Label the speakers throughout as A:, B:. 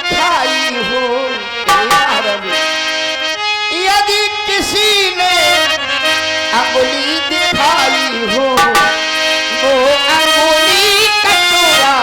A: दिखाई हो यदि किसी ने अंगुली दिखाई हो वो अंगुली कटोरा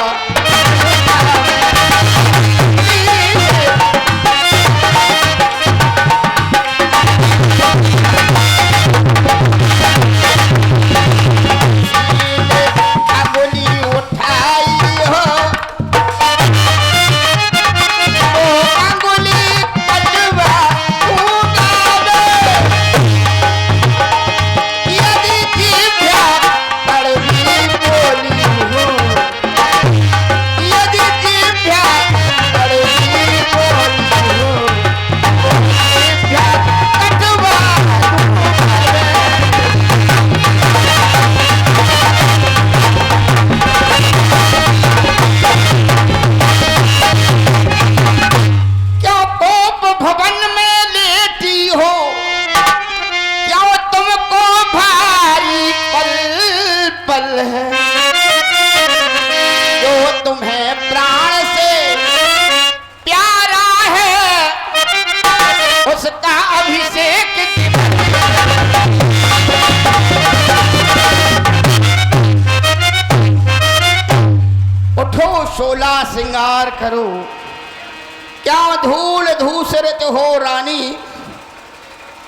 A: सोला श्रृंगार करो क्या धूल धूसरित हो रानी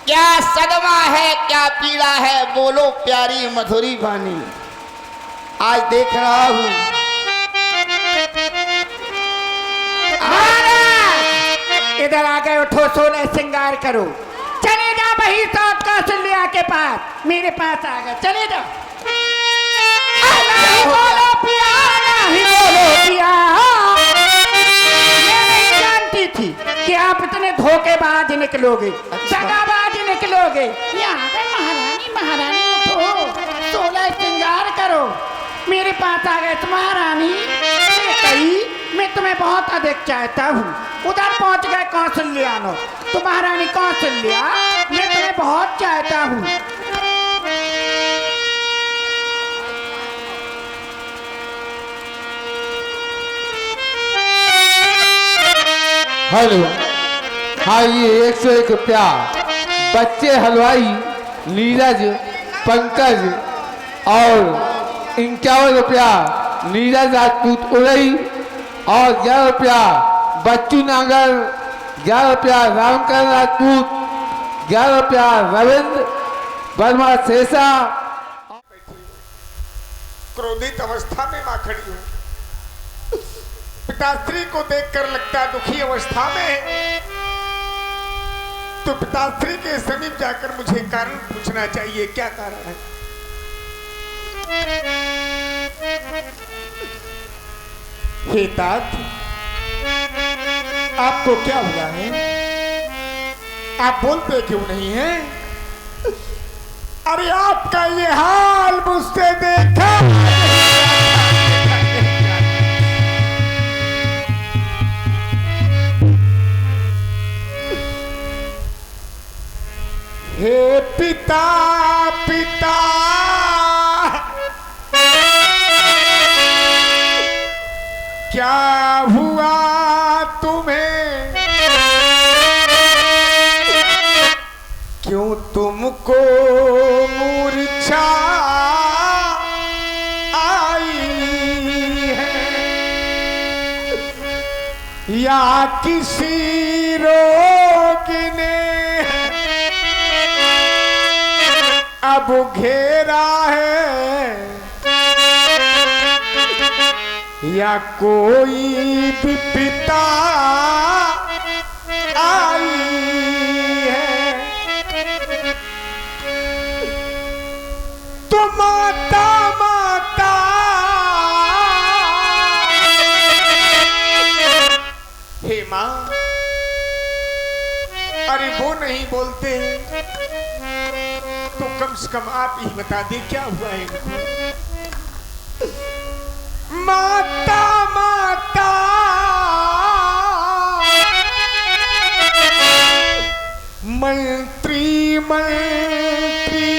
A: क्या सदमा है क्या पीड़ा है बोलो प्यारी मधुरी बानी आज देख रहा हूं
B: इधर आ गए उठो सोलह श्रृंगार करो चले जा वही साथ कौशल्या के पास मेरे पास आ गए चले जाओ बोलो पिया नहीं बोलो पिया मैं नहीं जानती थी कि आप इतने धोखेबाज निकलोगे दगाबाज निकलोगे यहाँ पे महारानी महारानी उठो सोलह श्रृंगार करो मेरे पास आ गए महारानी मैं तुम्हें बहुत अधिक चाहता हूँ उधर पहुँच गए कौशल्या तो महारानी कौशल्या मैं तुम्हें बहुत चाहता हूँ
C: हेलो हाँ ये 101 रुपया बच्चे हलवाई नीरज पंकज और 51 रुपया नीरज राजपूत उड़ई और 11 रुपया बच्चू नागर 11 रुपया रामकरण राजपूत 11 रुपया रविंद्र वर्मा शेषा।
D: क्रोधित अवस्था में मां खड़ी हूँ पिताश्री को देखकर लगता दुखी अवस्था में है तो पिताश्री के समीप जाकर मुझे कारण पूछना चाहिए क्या कारण है। हे तात आपको क्या हुआ है आप बोलते क्यों नहीं हैं? अरे आपका ये हाल मुझसे देखा हे पिता पिता क्या हुआ तुम्हें क्यों तुमको मूर्छा आई है या किसी रोग ने अब घेरा है या कोई विपदा आई है तो माता माता हे माँ अरे वो नहीं बोलते तो कम से कम आप ही बता दे क्या हुआ है इनको। माता माता मंत्री मंत्री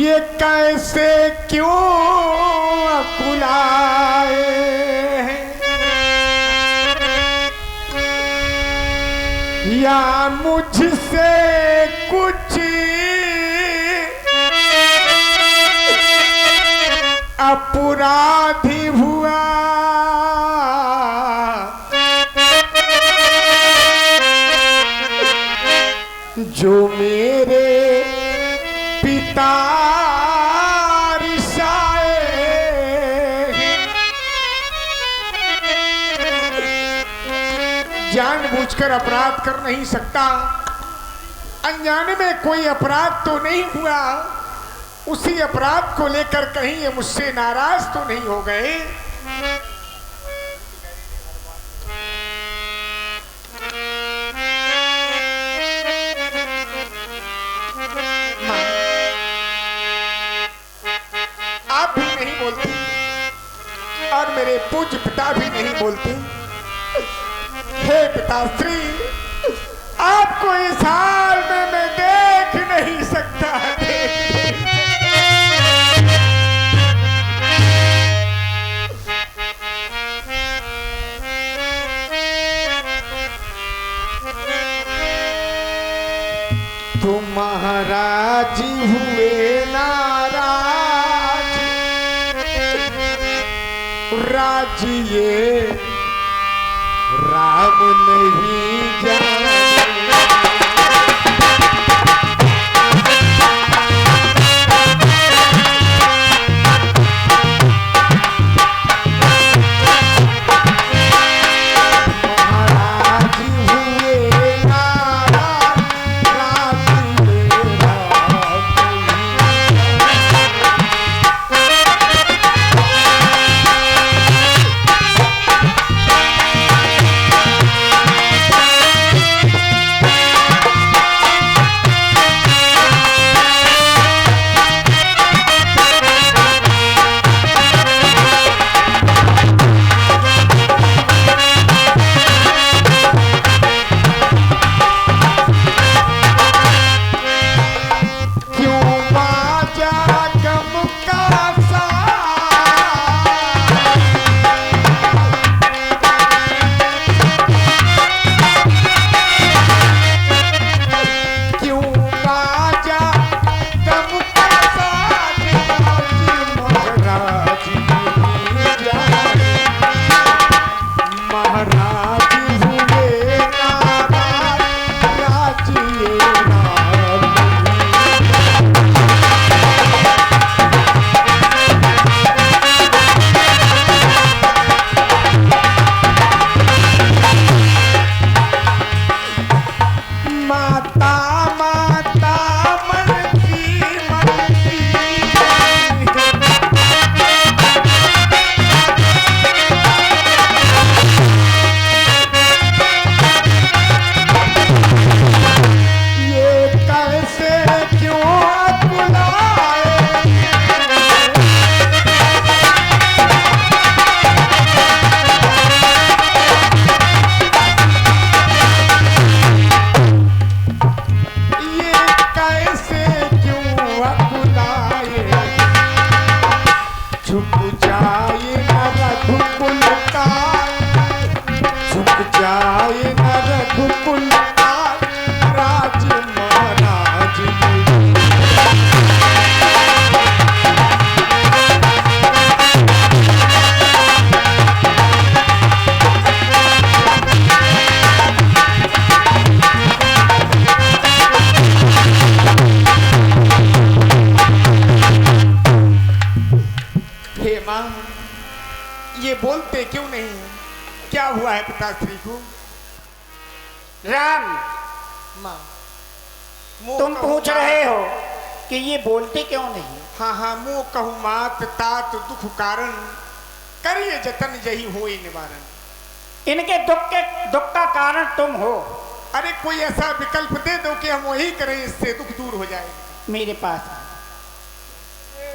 D: ये कैसे क्यों अकुलाए हैं या मुझसे कुछ अपराधी हुआ, जो मेरे पिता रिसाए, जानबूझकर अपराध कर नहीं सकता। अनजाने में कोई अपराध तो नहीं हुआ, उसी अपराध को लेकर कहीं ये मुझसे नाराज तो नहीं हो गए। आप भी नहीं बोलते और मेरे पूज्य पिता भी नहीं बोलते। हे पिताश्री, आपको इस हाल में मैं देख नहीं सकता, देख नहीं सकता। तुम महाराज हुए नाराज, राज्य राम नहीं जाने। ये बोलते क्यों नहीं? क्या हुआ है पिताश्री को?
B: राम,
D: माँ
B: तुम पूछ रहे हो कि ये बोलते क्यों नहीं?
D: हाँ हाँ, मुँह कहूँ मात तात दुख कारण, करिए जतन यही होई निवारण।
B: इनके दुख का कारण तुम हो।
D: अरे कोई ऐसा विकल्प दे दो कि हम वही करें, इससे दुख दूर हो जाए।
B: मेरे पास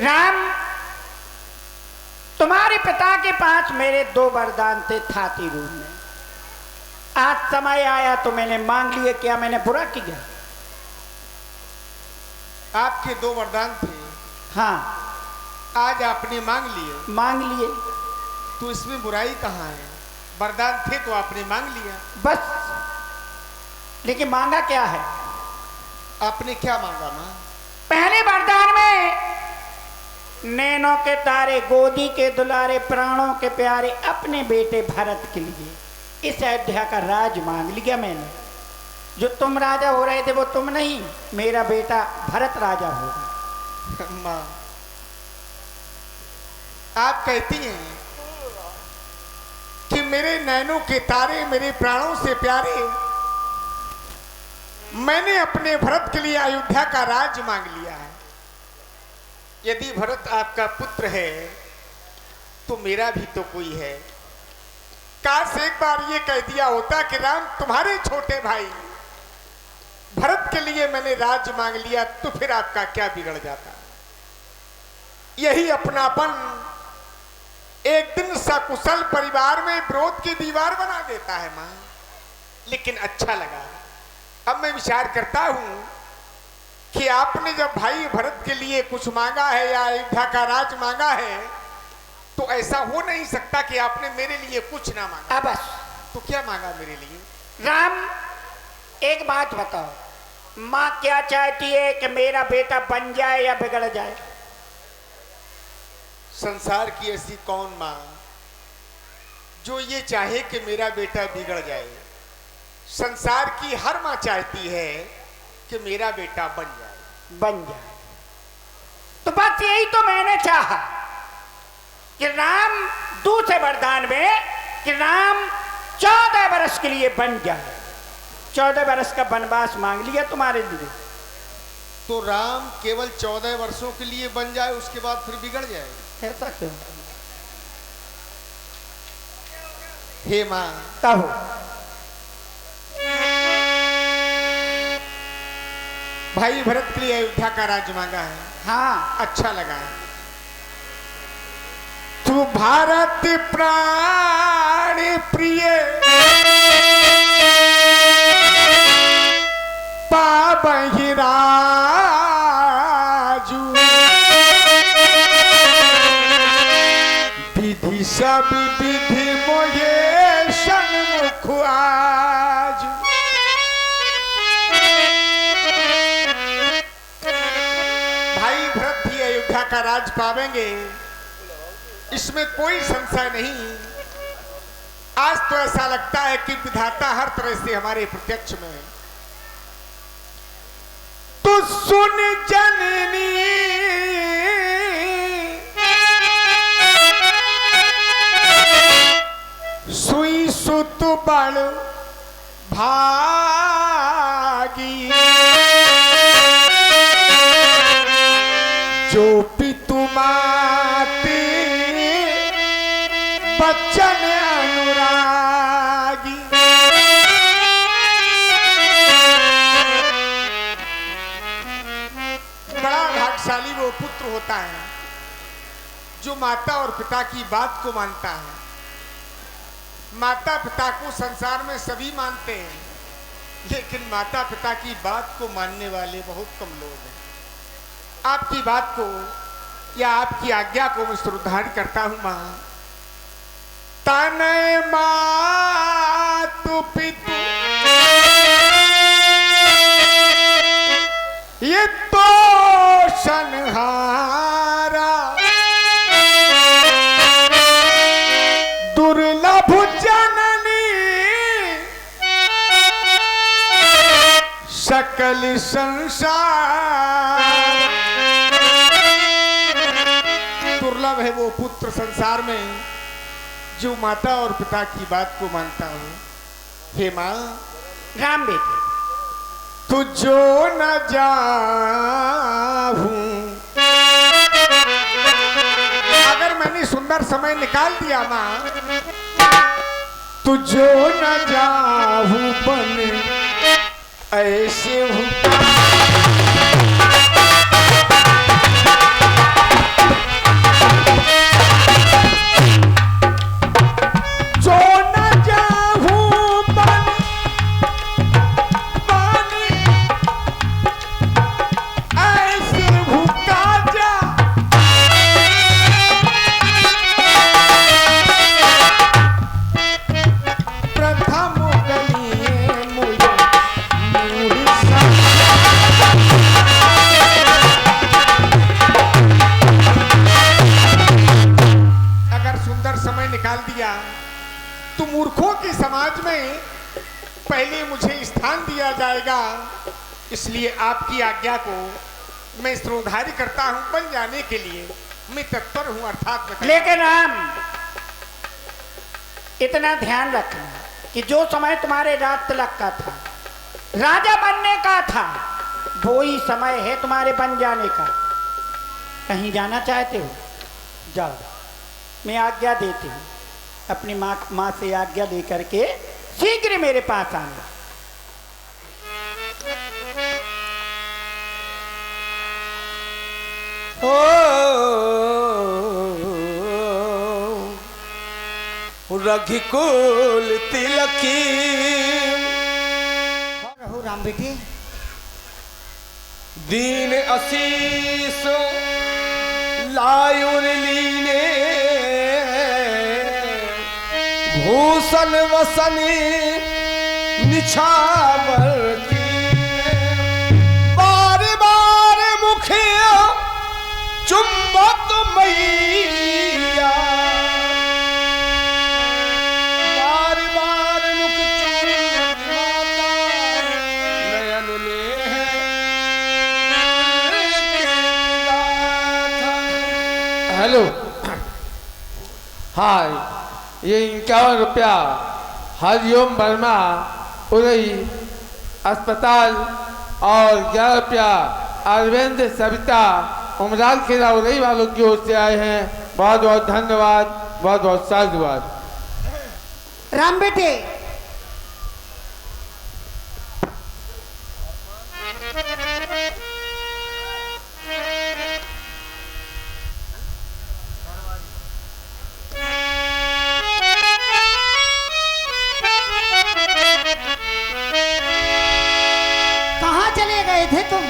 B: राम, तुम्हारे पिता के पास मेरे 2 वरदान थे थाती रूप में। आज समय आया तो मैंने मांग लिए। क्या मैंने बुरा किया?
D: आपके 2 वरदान थे,
B: हाँ,
D: आज आपने मांग लिए।
B: मांग लिए
D: तो इसमें बुराई कहाँ है? वरदान थे तो आपने मांग लिया।
B: बस लेकिन मांगा क्या है?
D: आपने क्या मांगा माँ?
B: पहले वरदान में नैनों के तारे, गोदी के दुलारे, प्राणों के प्यारे अपने बेटे भरत के लिए इस अयोध्या का राज मांग लिया मैंने। जो तुम राजा हो रहे थे वो तुम नहीं, मेरा बेटा भरत राजा होगा।
D: माँ, आप कहती हैं कि मेरे नैनों के तारे मेरे प्राणों से प्यारे, मैंने अपने भरत के लिए अयोध्या का राज मांग लिया है। यदि भरत आपका पुत्र है तो मेरा भी तो कोई है। काश एक बार ये कह दिया होता कि राम तुम्हारे छोटे भाई भरत के लिए मैंने राज मांग लिया, तो फिर आपका क्या बिगड़ जाता। यही अपनापन एक दिन सकुशल परिवार में विरोध की दीवार बना देता है मां। लेकिन अच्छा लगा, अब मैं विचार करता हूं कि आपने जब भाई भरत के लिए कुछ मांगा है या अयोध्या का राज मांगा है, तो ऐसा हो नहीं सकता कि आपने मेरे लिए कुछ ना मांगा।
B: बस
D: तो क्या मांगा मेरे लिए?
B: राम, एक बात बताओ, माँ क्या चाहती है कि मेरा बेटा बन जाए या बिगड़ जाए?
D: संसार की ऐसी कौन माँ जो ये चाहे कि मेरा बेटा बिगड़ जाए? संसार की हर माँ चाहती है कि मेरा बेटा बन जाए।
B: बन जाए तो बस यही तो मैंने चाहा कि राम, दूसरे वरदान में कि राम 14 वर्ष के लिए बन जाए। 14 वर्ष का वनवास मांग लिया तुम्हारे लिए।
D: तो राम केवल 14 वर्षों के लिए बन जाए, उसके बाद फिर बिगड़ जाए?
B: ऐसा क्यों?
D: हे माँ,
B: कहो।
D: भाई भरत के लिए अयोध्या का राज मांगा है।
B: हाँ,
D: अच्छा लगा है। तू भारत प्राण प्रिय पाबहि राजू, विधि सब विधि मोहे सन्मुख आजू। भाई भरत भी अयोध्या का राज पावेंगे, इसमें कोई संशय नहीं। आज तो ऐसा लगता है कि विधाता हर तरह से हमारे प्रत्यक्ष में है। तो सुन जननी सुई सुत बड़ भागी, जो पितु माते बच्चन अनुरागी। बड़ा भाग्यशाली वो पुत्र होता है जो माता और पिता की बात को मानता है। माता पिता को संसार में सभी मानते हैं, लेकिन माता पिता की बात को मानने वाले बहुत कम लोग हैं। आपकी बात को या आपकी आज्ञा को मैं श्रद्धान करता हूं मां। तनय मातु पितु ये तो संहारा, दुर्लभ जननी सकल संसार। दुर्लभ है वो पुत्र संसार में जो माता और पिता की बात को मानता हो। हे माँ,
B: राम बेटे,
D: तुझो न जाऊं, अगर मैंने सुंदर समय निकाल दिया माँ, तुझो न जाऊं बन ऐसे हूँ। मूर्खों के समाज में पहले मुझे स्थान दिया जाएगा, इसलिए आपकी आज्ञा को मैं श्रोधारी करता हूं। बन जाने के लिए मैं तत्पर हूं, अर्थात मैं
B: लेकिन राम, इतना ध्यान रखना कि जो समय तुम्हारे राज तिलक का था, राजा बनने का था, वो ही समय है तुम्हारे बन जाने का। कहीं जाना चाहते हो, जाओ, मैं आज्ञा देती हूँ। अपनी माँ से आज्ञा लेकर के शीघ्र मेरे पास आना।
E: रघुकुल तिलकी
B: रहो राम बेटे।
E: दीन आशीष लायुर लीने भूषण वसनी निछावर बार बार मुखिया चुंबत मैया बार बार मुख चुंबत माता नयन ले
C: हेलो, हाँ, ये 51 रुपया हरिओम वर्मा उदय अस्पताल और 11 रुपया अरविंद सविता उमराल खेला उदय वालों की ओर से आए हैं। बहुत बहुत धन्यवाद, बहुत बहुत साधुवाद।
B: राम बेटे, कहाँ चले गए थे तुम?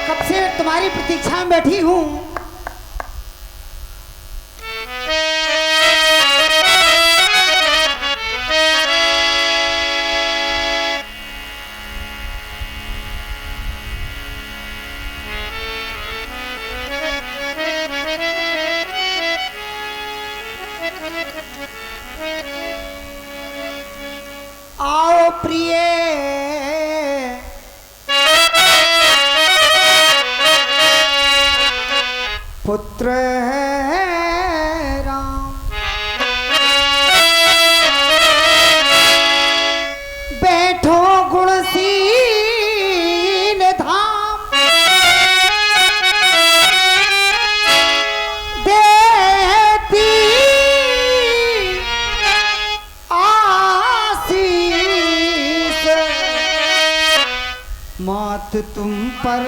B: कब से तुम्हारी प्रतीक्षा में बैठी हूँ। आओ प्रिय, पुत्र है राम, बैठो गुणशील धाम, देती आशीष मात तुम पर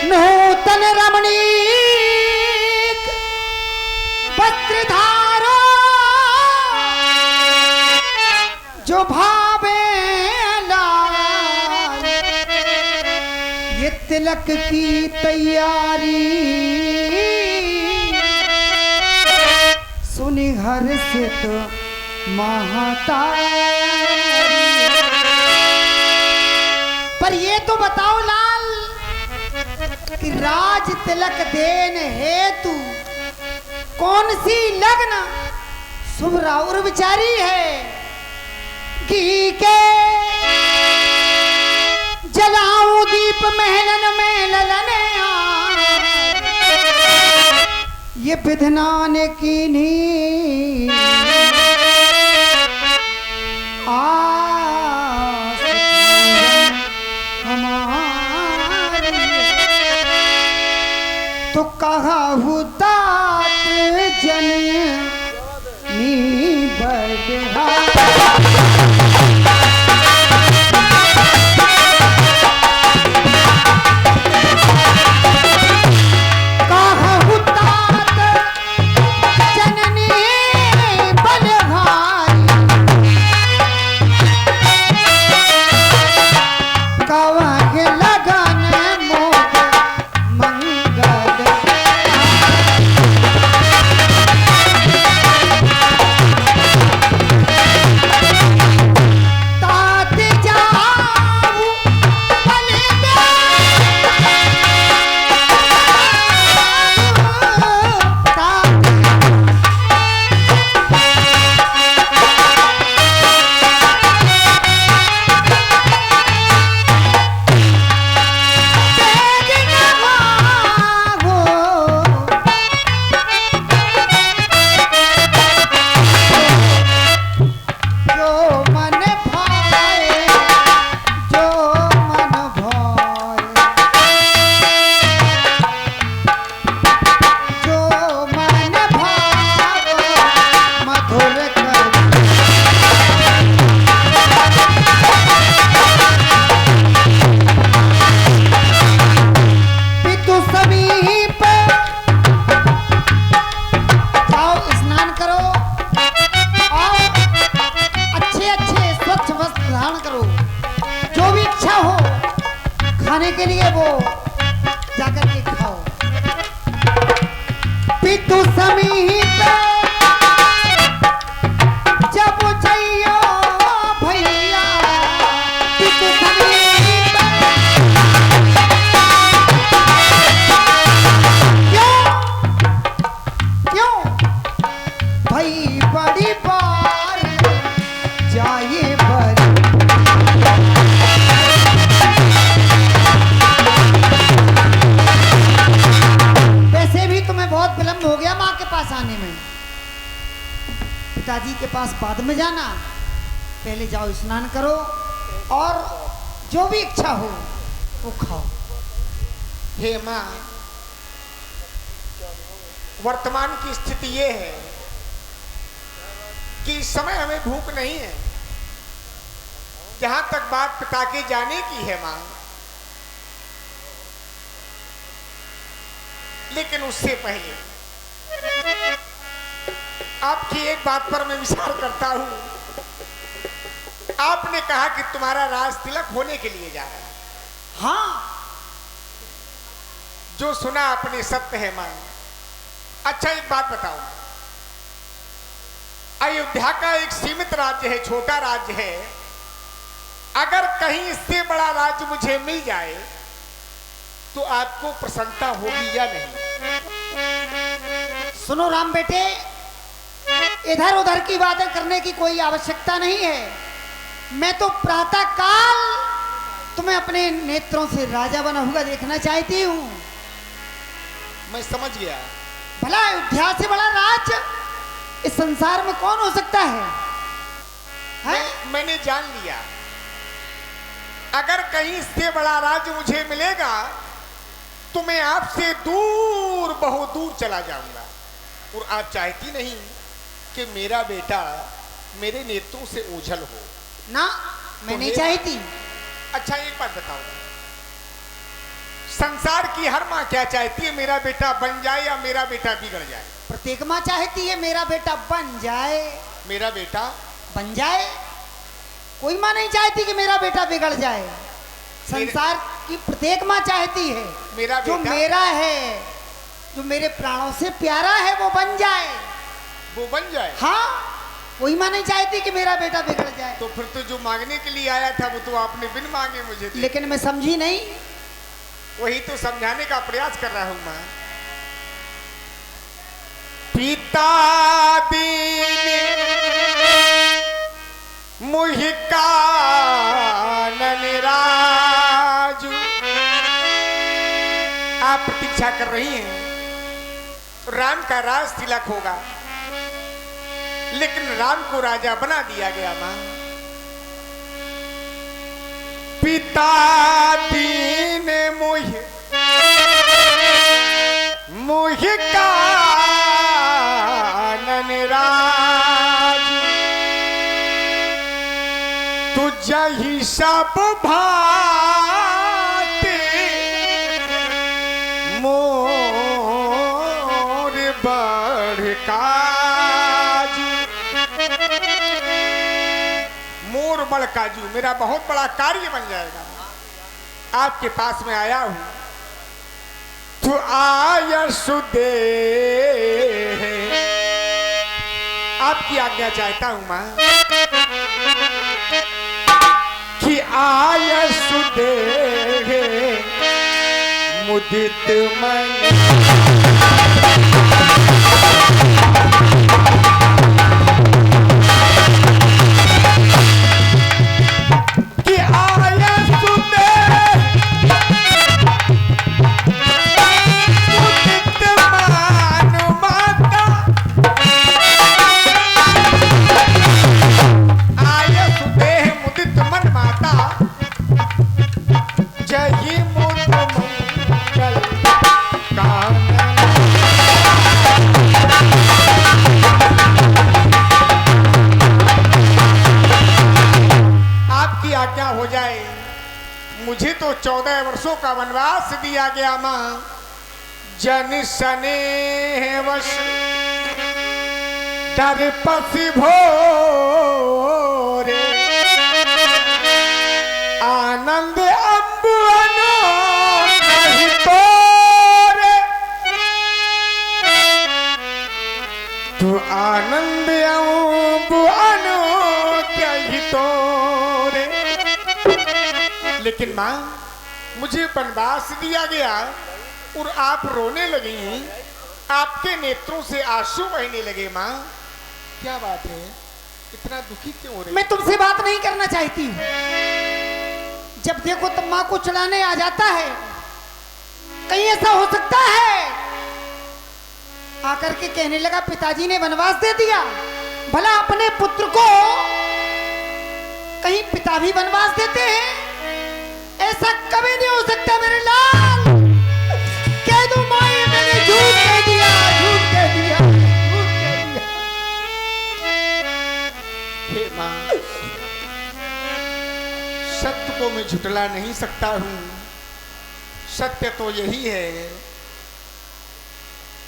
B: नूतन रमणीक वस्त्र धारो, जो भावे लाल, ये तिलक की तैयारी सुनी हर से तो महातारी। पर ये तो बताओ लाल कि राज तिलक देन हेतु कौन सी लग्न शुभ राउर विचारी है? घी के जलाऊं दीप महलन में ललने ये विधनान की नी तो कहा हुतात जन नी बदहा कहा हुतात जननी खाने के लिए वो जाकर के खाओ। पितु समीप जब जइयो भैया, पितु समीप क्यों भाई बड़ी बार जाइए बड़ी। वैसे भी तुम्हें बहुत विलम्ब हो गया माँ के पास आने में। पिताजी के पास बाद में जाना, पहले जाओ स्नान करो और जो भी इच्छा हो वो खाओ।
D: हे माँ, वर्तमान की स्थिति ये है कि इस समय हमें भूख नहीं है। जहां तक बात पिता के जाने की है माँ, लेकिन उससे पहले आपकी एक बात पर मैं विचार करता हूं। आपने कहा कि तुम्हारा राज तिलक होने के लिए जा रहा है।
B: हाँ,
D: जो सुना आपने सत्य है मां। अच्छा एक बात बताओ, अयोध्या का एक सीमित राज्य है, छोटा राज्य है। अगर कहीं इससे बड़ा राज्य मुझे मिल जाए तो आपको प्रसन्नता होगी या नहीं?
B: सुनो राम बेटे, इधर उधर की बातें करने की कोई आवश्यकता नहीं है। मैं तो प्रातः काल तुम्हें अपने नेत्रों से राजा बना हुआ देखना चाहती हूँ।
D: मैं समझ गया।
B: भला अयोध्या से बड़ा राज्य इस संसार में कौन हो सकता है?
D: मैंने जान लिया। अगर कहीं इससे बड़ा राज्य मुझे मिलेगा तो मैं आपसे दूर, बहुत दूर चला जाऊंगा। और आप चाहती नहीं कि मेरा बेटा मेरे नेत्रों से ओझल हो
B: ना, मैं नहीं चाहती।
D: अच्छा एक बात बताओ, संसार की हर माँ क्या चाहती है? मेरा बेटा बन जाए या मेरा बेटा बिगड़ जाए?
B: प्रत्येक माँ चाहती है मेरा बेटा बन जाए।
D: मेरा बेटा
B: बन जाए। कोई माँ नहीं चाहती कि मेरा बेटा बिगड़ जाए। संसार की प्रत्येक माँ चाहती है
D: मेरा
B: जो
D: बेटा
B: मेरा है, जो मेरे प्राणों से प्यारा है, वो बन जाए।
D: वो बन जाए।
B: हाँ, कोई माँ नहीं चाहती कि मेरा बेटा बिगड़ जाए।
D: तो फिर तो जो मांगने के लिए आया था वो तो आपने बिन मांगे मुझे दे।
B: लेकिन मैं समझी नहीं।
D: वही तो समझाने का प्रयास कर रहा हूं मां। पिता दीन मुहि कानन राजू। आप प्रतीक्षा कर रही हैं राम का राज तिलक होगा, लेकिन राम को राजा बना दिया गया मां। पिता दीन मुहि मुहि कानन राजू। तुझहि सब भांति मोर बढ़ काजू। मोर बड़ काजू, मेरा बहुत बड़ा कार्य बन जाएगा। आपके पास में आया हूं, तू आय सुदे। आपकी आज्ञा चाहता हूं मां कि आय सुदे मुदित मन। हो जाए। मुझे तो 14 वर्षों का वनवास दिया गया मां। जन सने वश डर पसी भोरे आनंद अम्बुअनो लेकिन माँ मुझे वनवास दिया गया और आप रोने लगी, आपके नेत्रों से आंसू बहने लगे। माँ क्या बात है, इतना दुखी क्यों हो रही?
B: मैं तुमसे बात नहीं करना चाहती। जब देखो तब माँ को चढ़ाने आ जाता है। कहीं ऐसा हो सकता है आकर के कहने लगा पिताजी ने वनवास दे दिया। भला अपने पुत्र को कहीं पिता भी वनवास देते हैं? ऐसा कभी नहीं हो सकता मेरे लाल। कह दो माँ ये मैंने झूठ कह दिया, झूठ कह दिया, झूठ कह दिया।
D: हे माँ, सत्य को मैं झुटला नहीं सकता हूँ। सत्य तो यही है,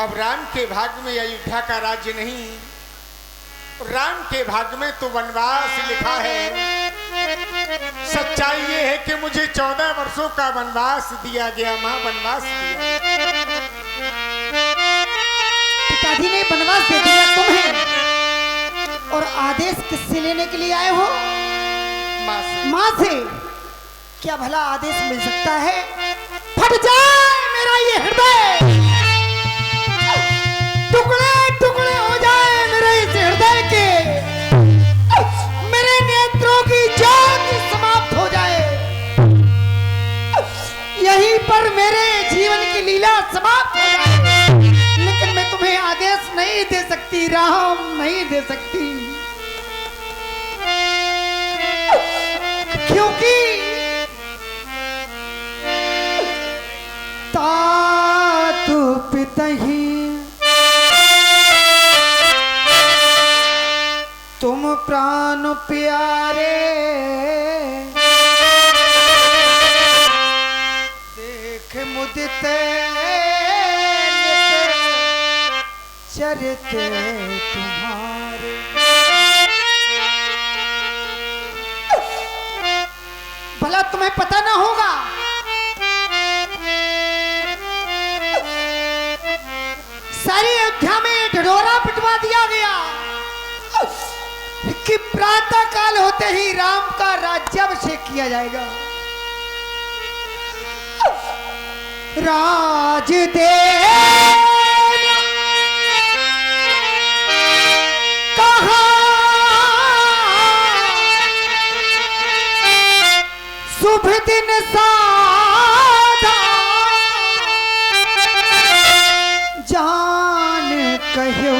D: अब राम के भाग्य में अयोध्या का राज्य नहीं, राम के भाग्य में तो वनवास लिखा है। सच्चाई ये है कि मुझे 14 वर्षों का वनवास दिया गया। माँ वनवास दिया,
B: पिताजी ने वनवास दे दिया तुम्हें, और आदेश किससे लेने के लिए आए हो?
D: माँ से।
B: माँ से। क्या भला आदेश मिल सकता है? फट जाए मेरा ये हृदय, टुकड़े टुकड़े हो जाए मेरे इस हृदय के, मेरे नेत्रों की ज्योति समाप्त हो जाए, यहीं पर मेरे जीवन की लीला समाप्त हो जाए। लेकिन मैं तुम्हें आदेश नहीं दे सकती राम, नहीं दे सकती, क्योंकि तातु पितहि तुम प्राण प्यारे, देख मुदित चरित तुम्हारे। भला तुम्हें पता ना होगा सारी अयोध्या में ढिढोरा पिटवा दिया गया कि प्रातः काल होते ही राम का राज्याभिषेक किया जाएगा। राजदेव कहा शुभ दिन साधा, जान कहो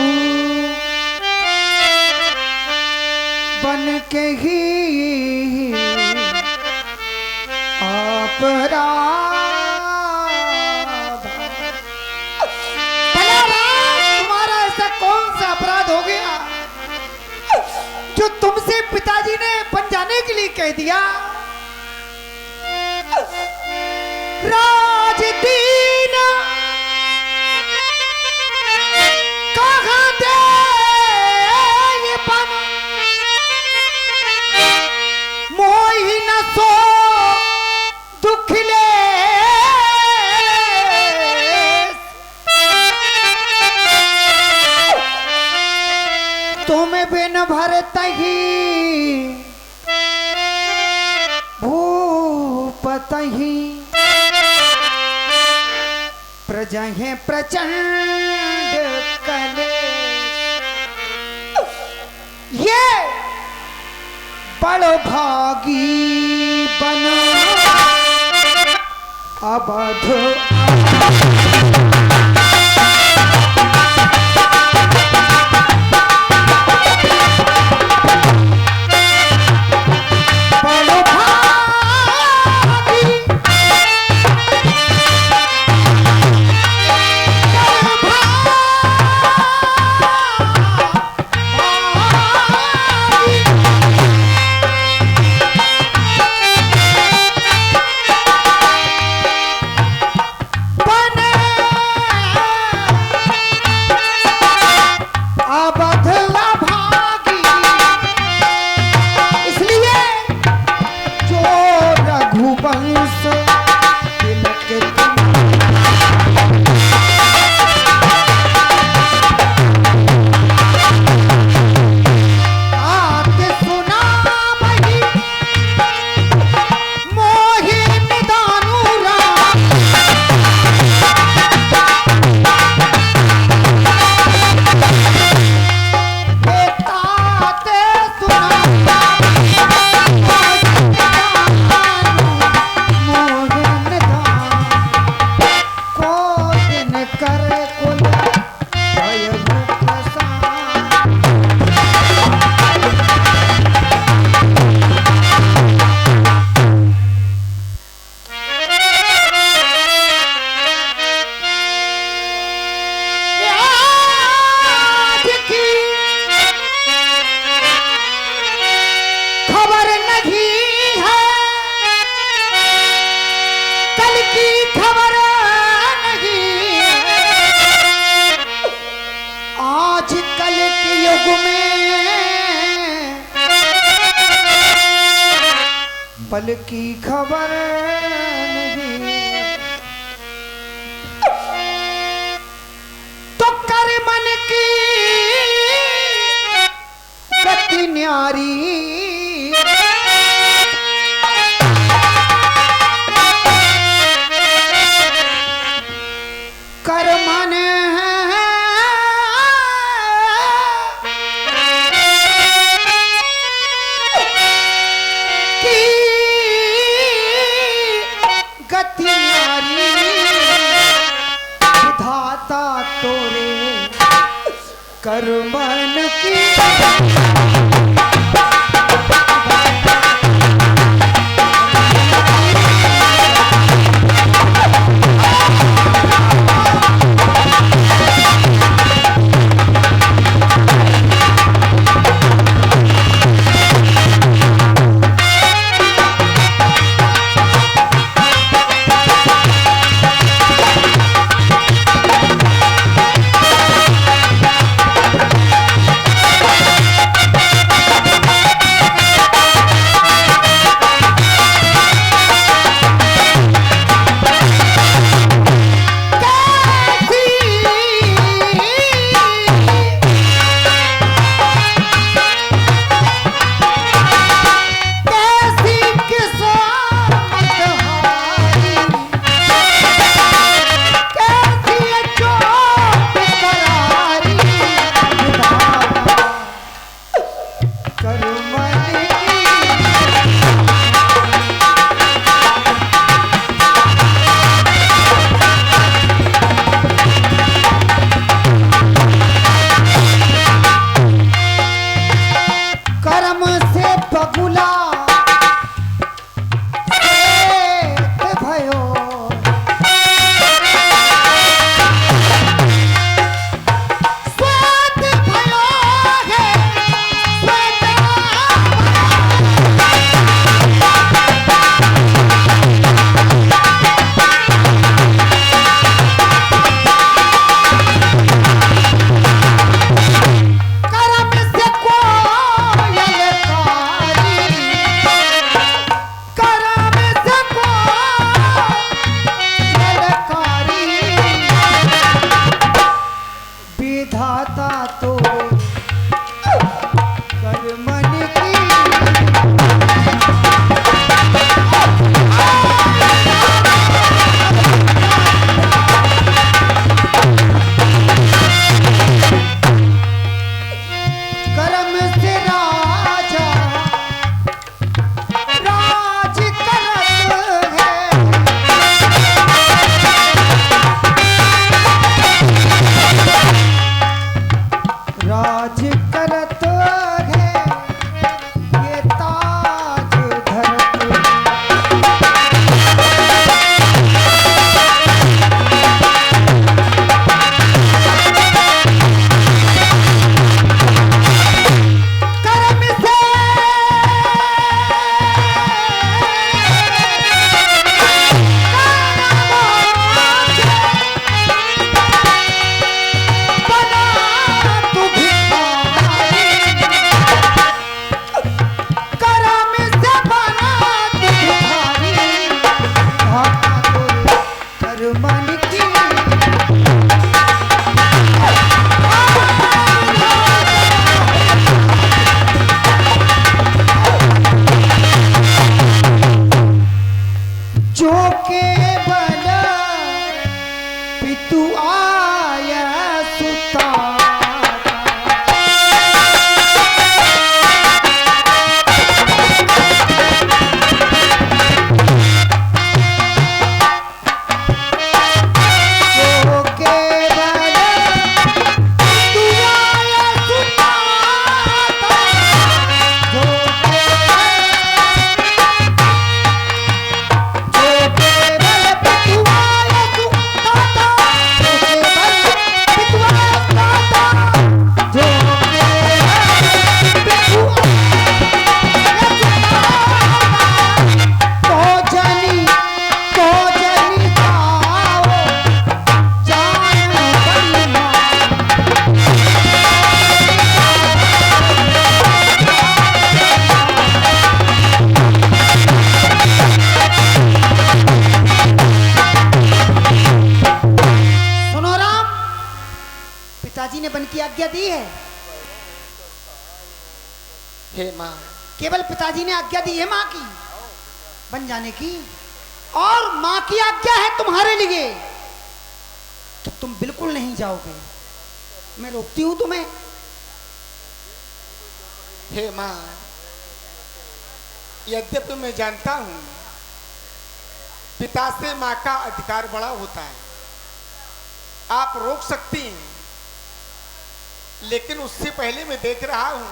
B: बन के ही अपराध। भला राम तुम्हारा ऐसा कौन सा अपराध हो गया जो तुमसे पिताजी ने बन जाने के लिए कह दिया? राजदीन कहाँ दे ये बन, मोहि न सो दुख ले, तुम बिन भरतहि भूपतहि, प्रजहे प्रचंड कलेश। ये बड़ो भागी बनो अवध। बने
E: पल की खबर नहीं।
B: तो कर मन की गति न्यारी, कर मन की गति न्यारी, विधाता तोरे कर मन की की आज्ञा दी है?
A: हे माँ,
B: केवल पिताजी ने आज्ञा दी है माँ की बन जाने की, और माँ की आज्ञा है तुम्हारे लिए तो तुम बिल्कुल नहीं जाओगे। मैं रोकती हूं तुम्हें।
D: हे माँ, यद्यपि मैं जानता हूं पिता से माँ का अधिकार बड़ा होता है, आप रोक सकती हैं, लेकिन उससे पहले मैं देख रहा हूं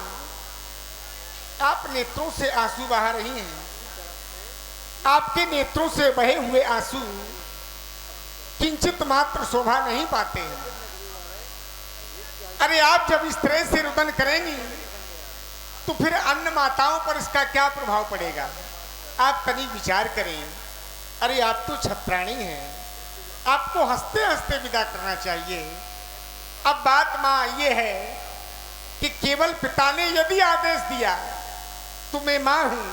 D: आप नेत्रों से आंसू बहा रही हैं। आपके नेत्रों से बहे हुए आंसू किंचित मात्र शोभा नहीं पाते हैं। अरे आप जब इस तरह से रुदन करेंगी तो फिर अन्य माताओं पर इसका क्या प्रभाव पड़ेगा? आप तनी विचार करें। अरे आप तो छत्राणी हैं, आपको हंसते हंसते विदा करना चाहिए। अब बात माँ ये है कि केवल पिता ने यदि आदेश दिया तो मैं माँ हूं,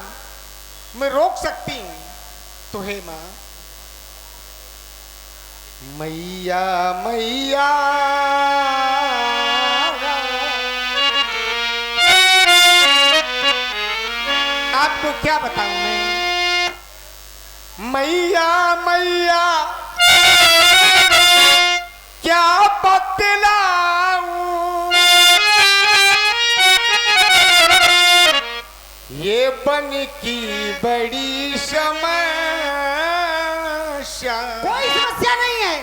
D: मैं रोक सकती हूं, तो हे माँ। मैया मैया आपको क्या बताऊं मैं? मैया मैया क्या बतलाऊं, ये बन की बड़ी समस्या।
B: कोई समस्या नहीं है,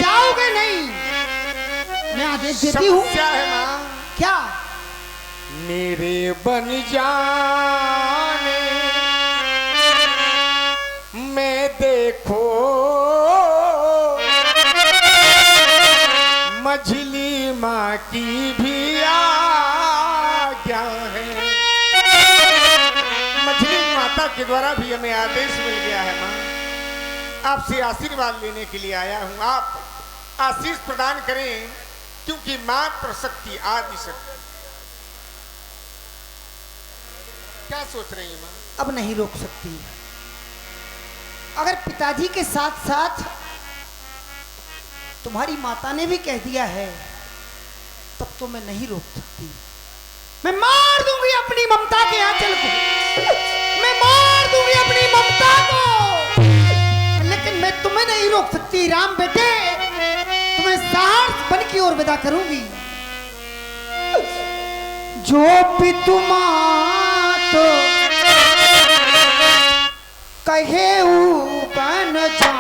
B: जाओगे नहीं, मैं आदेश देती हूँ।
D: समस्या है माँ,
B: क्या?
D: मेरे बन जाने मैं देखो मझली माँ की भी आज्ञा है। मझली माता के द्वारा भी हमें आदेश मिल गया है माँ, आपसे आशीर्वाद लेने के लिए आया हूँ। आप आशीष प्रदान करें, क्योंकि मात्र शक्ति आदि शक्ति। क्या सोच रही है माँ?
B: अब नहीं रोक सकती। अगर पिताजी के साथ साथ तुम्हारी माता ने भी कह दिया है तब तो मैं नहीं रोक सकती। मैं मार दूंगी अपनी ममता के आंचल को, मैं मार दूंगी अपनी ममता को, लेकिन मैं तुम्हें नहीं रोक सकती। राम बेटे, तुम्हें साहस बन की ओर विदा करूंगी। जो पितु मात कहे बन जा,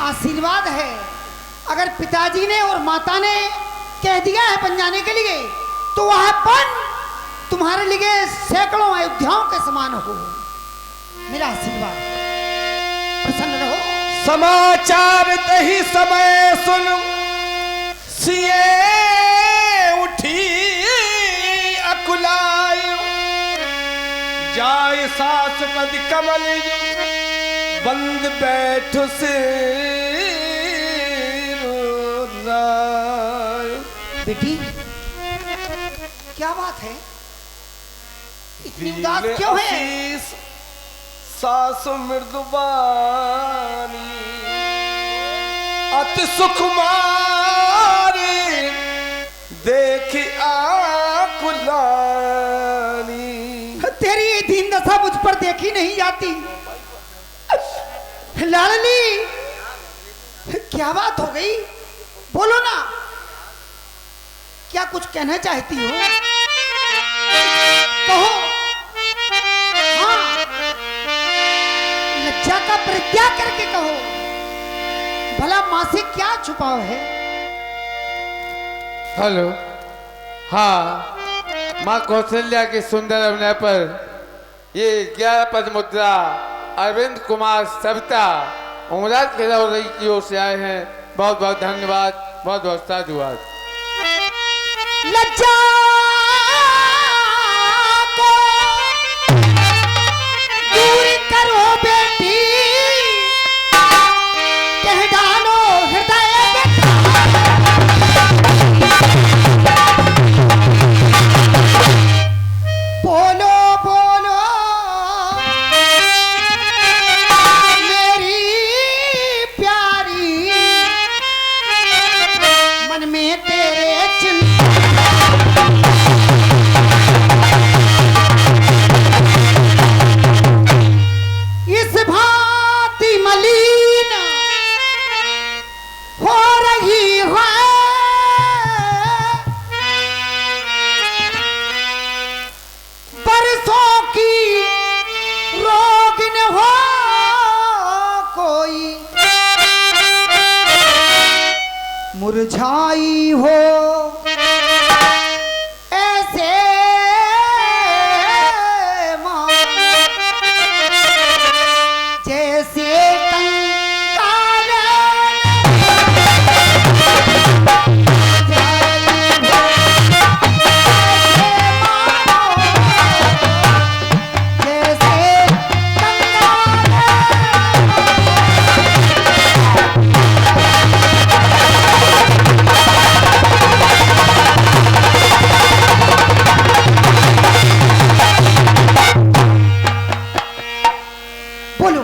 B: आशीर्वाद है। अगर पिताजी ने और माता ने कह दिया है बन जाने के लिए तो वह बन तुम्हारे लिए सैकड़ों अयोध्याओं के समान हो। मेरा आशीर्वाद, प्रसन्न रहो।
D: समाचार तही समय सुन सिए उठी अकुलाय, जाय सास पद कमल बंद बैठ से
B: बेटी क्या बात है, इतनी उदास क्यों है?
D: सास मृदुबानी अति सुकुमारी देखी आकुलानी।
B: तेरी दीन दशा मुझ पर देखी नहीं जाती। लाडली क्या बात हो गई, बोलो ना, क्या कुछ कहना चाहती हो? कहो। हाँ
E: माँ से क्या छुपाव है?
C: हेलो, हाँ, माँ कौशल्या के सुंदर अभिनय पर ये 11 पद मुद्रा अरविंद कुमार सविता उमराज खिलौरी की ओर से आए हैं। बहुत बहुत धन्यवाद, बहुत बहुत साधुवाद।
E: लज्जा को दूर करो बेटी, कह डालो हृदय बोलो बोलो मेरी प्यारी, मन में तेरे चिंता इस भांति मलिन हो रही है, बरसों की रोगिन हो कोई, मुरझाई हो ऐसे माँ, जैसे कंकाल बोलो।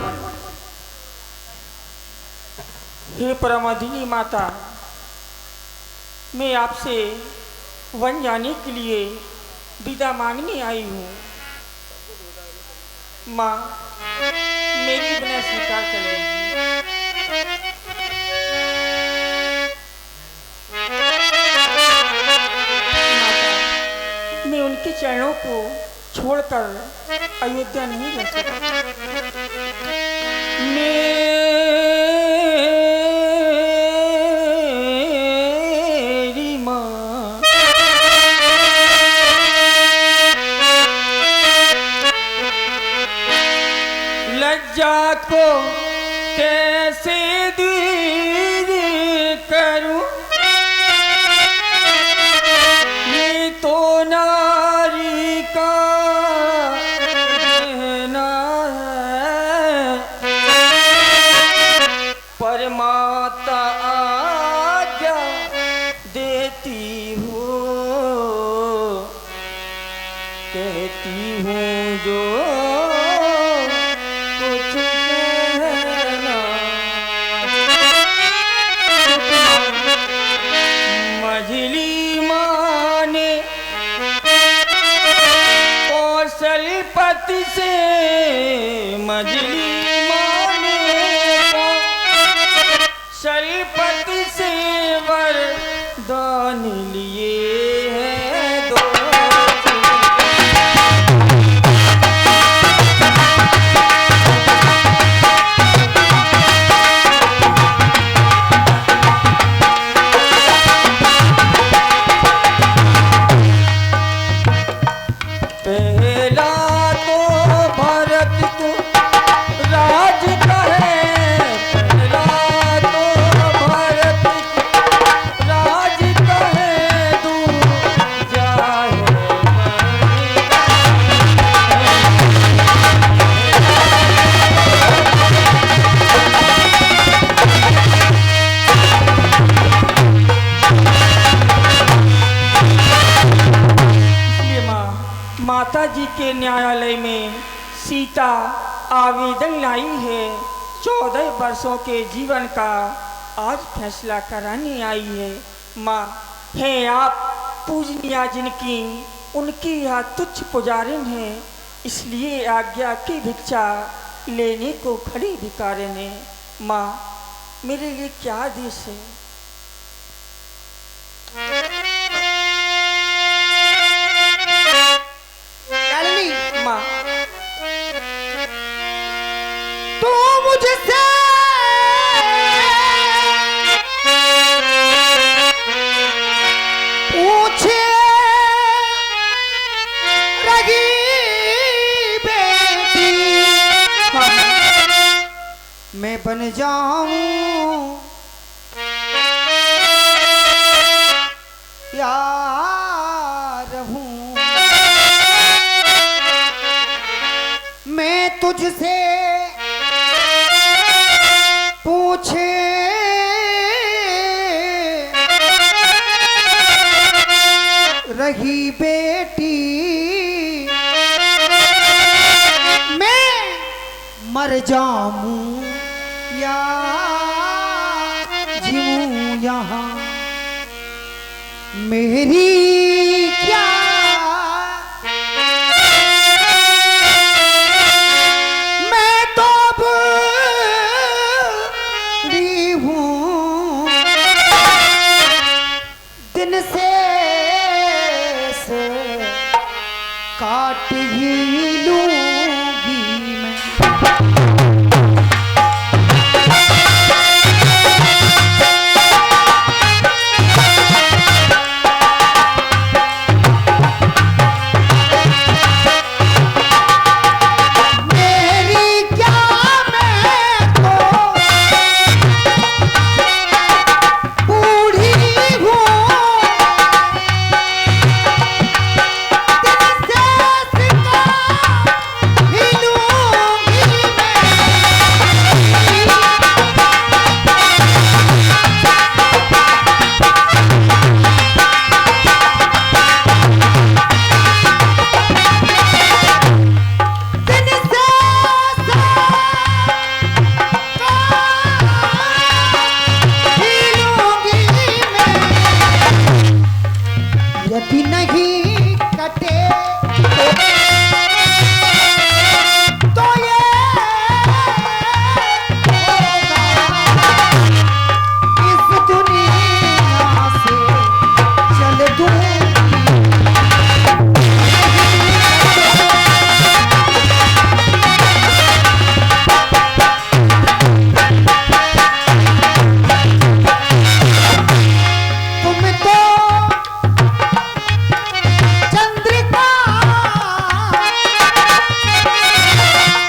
F: हे परमाधिनी माता, मैं आपसे वन जाने के लिए विदा मांगने आई हूँ। माँ, मेरी विनय स्वीकार कर लीजिए। माता, मैं उनके चरणों को छोड़कर अयोध्या नहीं रह सकता। मेरी माँ, लज्जा को कैसे दूर करूं, ये तो नारी का कहना है, पर माता आज्ञा देती हूँ, कहती हूँ जो कुछ कहना। मझली माँ ने कौशलपति से, मझली माँ ने कौशलपति से वरदान लिए हैं दो। पहला तो भरत को राज कहे, पहला तो भरत को राज कहे, दूजा है इसलिए माता जी के न्यायालय में सीता आवेदन लाई है। 14 वर्षों के जीवन का आज फैसला कराने आई है। माँ, है आप पूजनिया जिनकी, उनकी यह तुच्छ पुजारिन है, इसलिए आज्ञा की भिक्षा लेने को खड़ी भिखारिन है। माँ, मेरे लिए क्या आदेश है? माँ,
E: तू मुझसे बन जाऊं या रहूं, मैं तुझसे पूछे रही बेटी, मैं मर जाऊं या जीऊं यहाँ, मेरी क्या मैं तो बूढ़ी हूँ, दिन से काट ही लूंगी मैं। यदि नहीं कटे तो ये होगा, इस दुनिया से चल दूंगी। तुम तो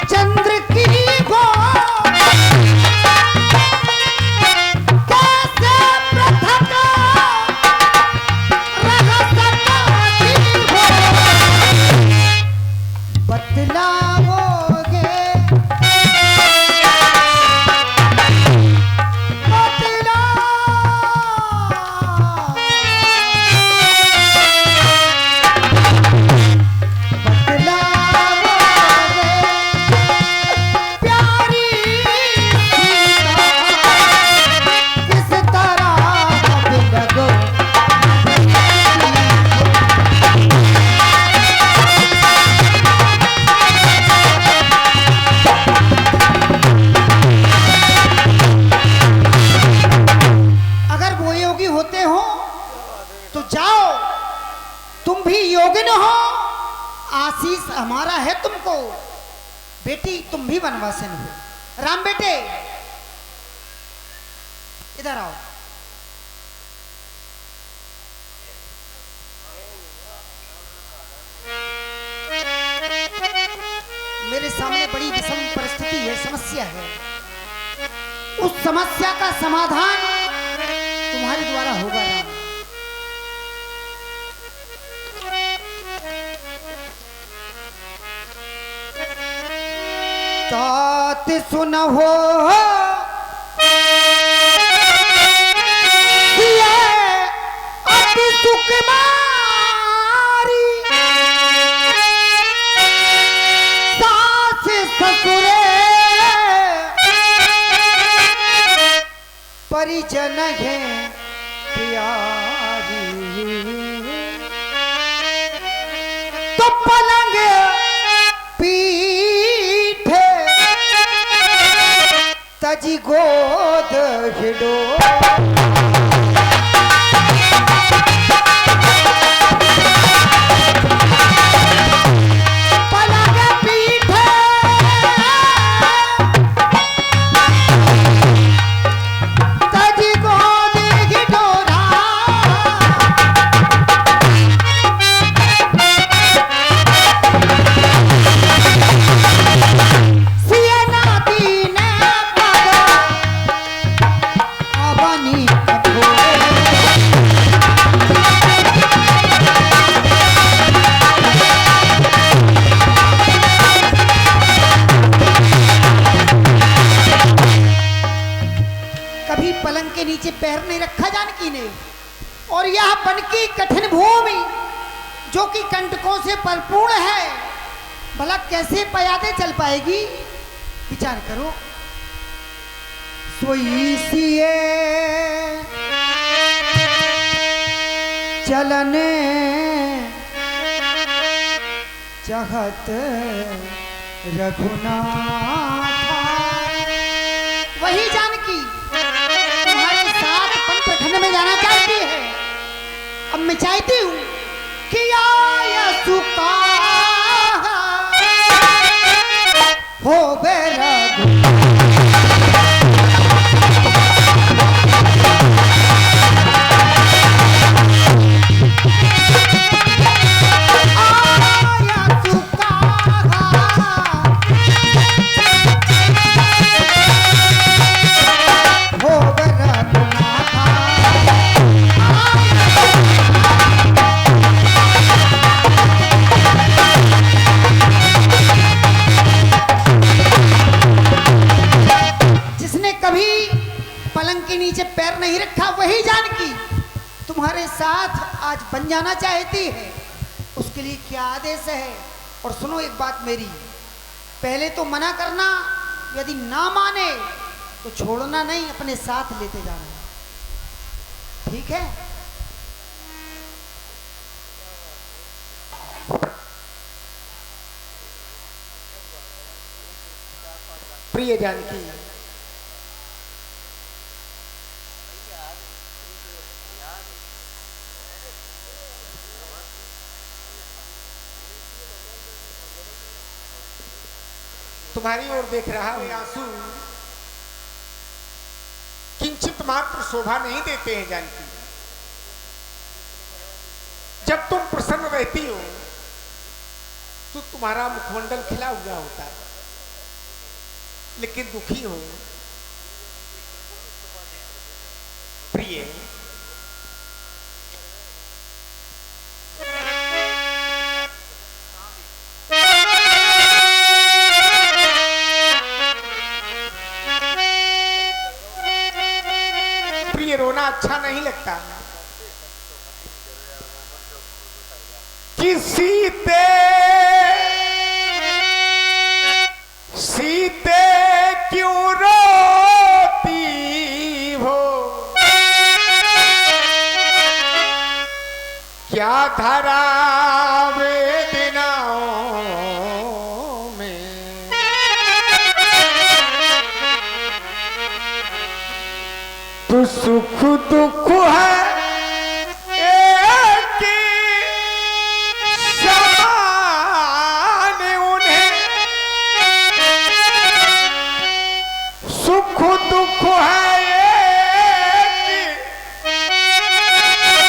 E: चंद्र की हो कैसे पृथक रह सकती हो, बतलाओगे होते हो तो जाओ, तुम भी योगिन हो, आशीष हमारा है तुमको। बेटी तुम भी वनवासिन हो। राम बेटे इधर आओ। मेरे सामने बड़ी विषम परिस्थिति है, समस्या है। उस समस्या का समाधान तुम्हारे द्वारा होगा राम। तात सुनहो ये अति सुकुमारी, सास ससुरे परिजन है प्यारी, तो पलंग पीठे तजी गोद हिडो, बड़ी कठिन भूमि जो कि कंटकों से भरपूर है, भला कैसे पयादे चल पाएगी? विचार करो। सोई सिए चलने चाहत रघुनाथ। वही जानकी तुम्हारे साथ पंचखंड में जाना चाहती है। अब मैं चाहती हूँ कि आया सुका हो बे रघु। नीचे पैर नहीं रखा, वही जानकी तुम्हारे साथ आज बन जाना चाहती है। उसके लिए क्या आदेश है? और सुनो एक बात मेरी, पहले तो मना करना, यदि ना माने तो छोड़ना नहीं, अपने साथ लेते जाना, ठीक है?
D: प्रिय जानकी, तुम्हारी ओर देख रहा हूं, आंसू किंचित मात्र शोभा नहीं देते हैं जानकी। जब तुम प्रसन्न रहती हो तो तुम्हारा मुखमंडल खिला हुआ होता है, लेकिन दुखी हो प्रिय, प्रिय रोना अच्छा नहीं लगता। किसी सीते क्यों रोती हो, क्या धरा वेदनाओं में, तो सुख दुख है एक समान उन्हें, सुख दुख है एक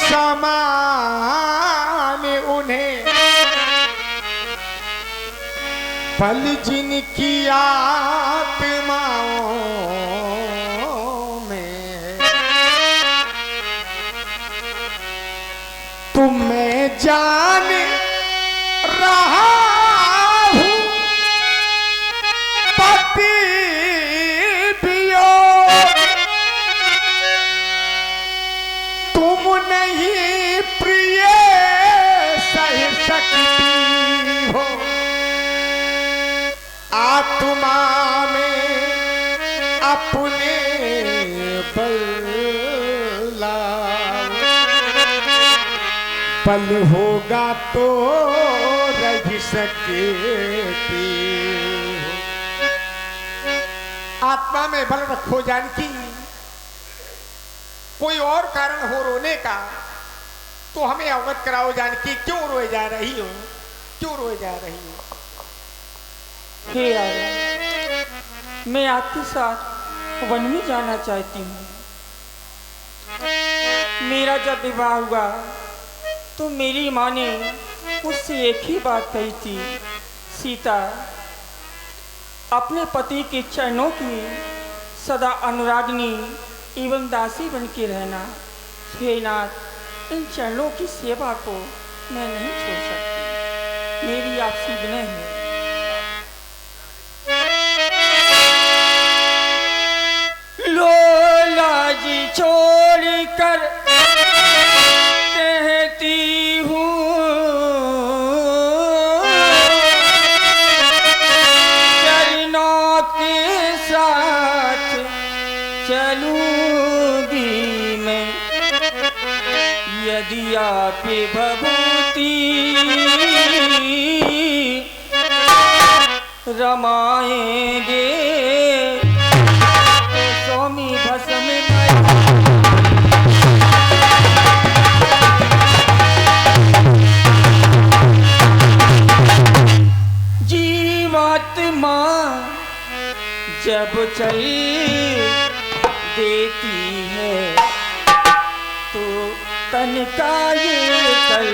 D: समान उन्हें, पल जिनकी आत्माओं में, तुम्हें जान रहा हूँ पति वियोग, तुम नहीं प्रिय सह सकती हो, आत्मा में अपने बल होगा तो रह सकती हो। आत्मा में बल रखो जानकी। कोई और कारण हो रोने का तो हमें अवगत कराओ जानकी, क्यों रोए जा रही हो, क्यों रोए जा रही हो?
F: हे आर्य, मैं आपके साथ वन में जाना चाहती हूँ। मेरा जब विवाह हुआ तो मेरी माँ ने मुझसे एक ही बात कही थी, सीता अपने पति के चरणों की सदा अनुरागनी एवं दासी बन के रहना। हे नाथ, इन चरणों की सेवा को मैं नहीं छोड़ सकती, मेरी आपसे विनय है। लोला जी छोड़ कर या विभूति रमाएंगे स्वामी भस्म जीवात्मा जब चल देती है तो तन का ये कल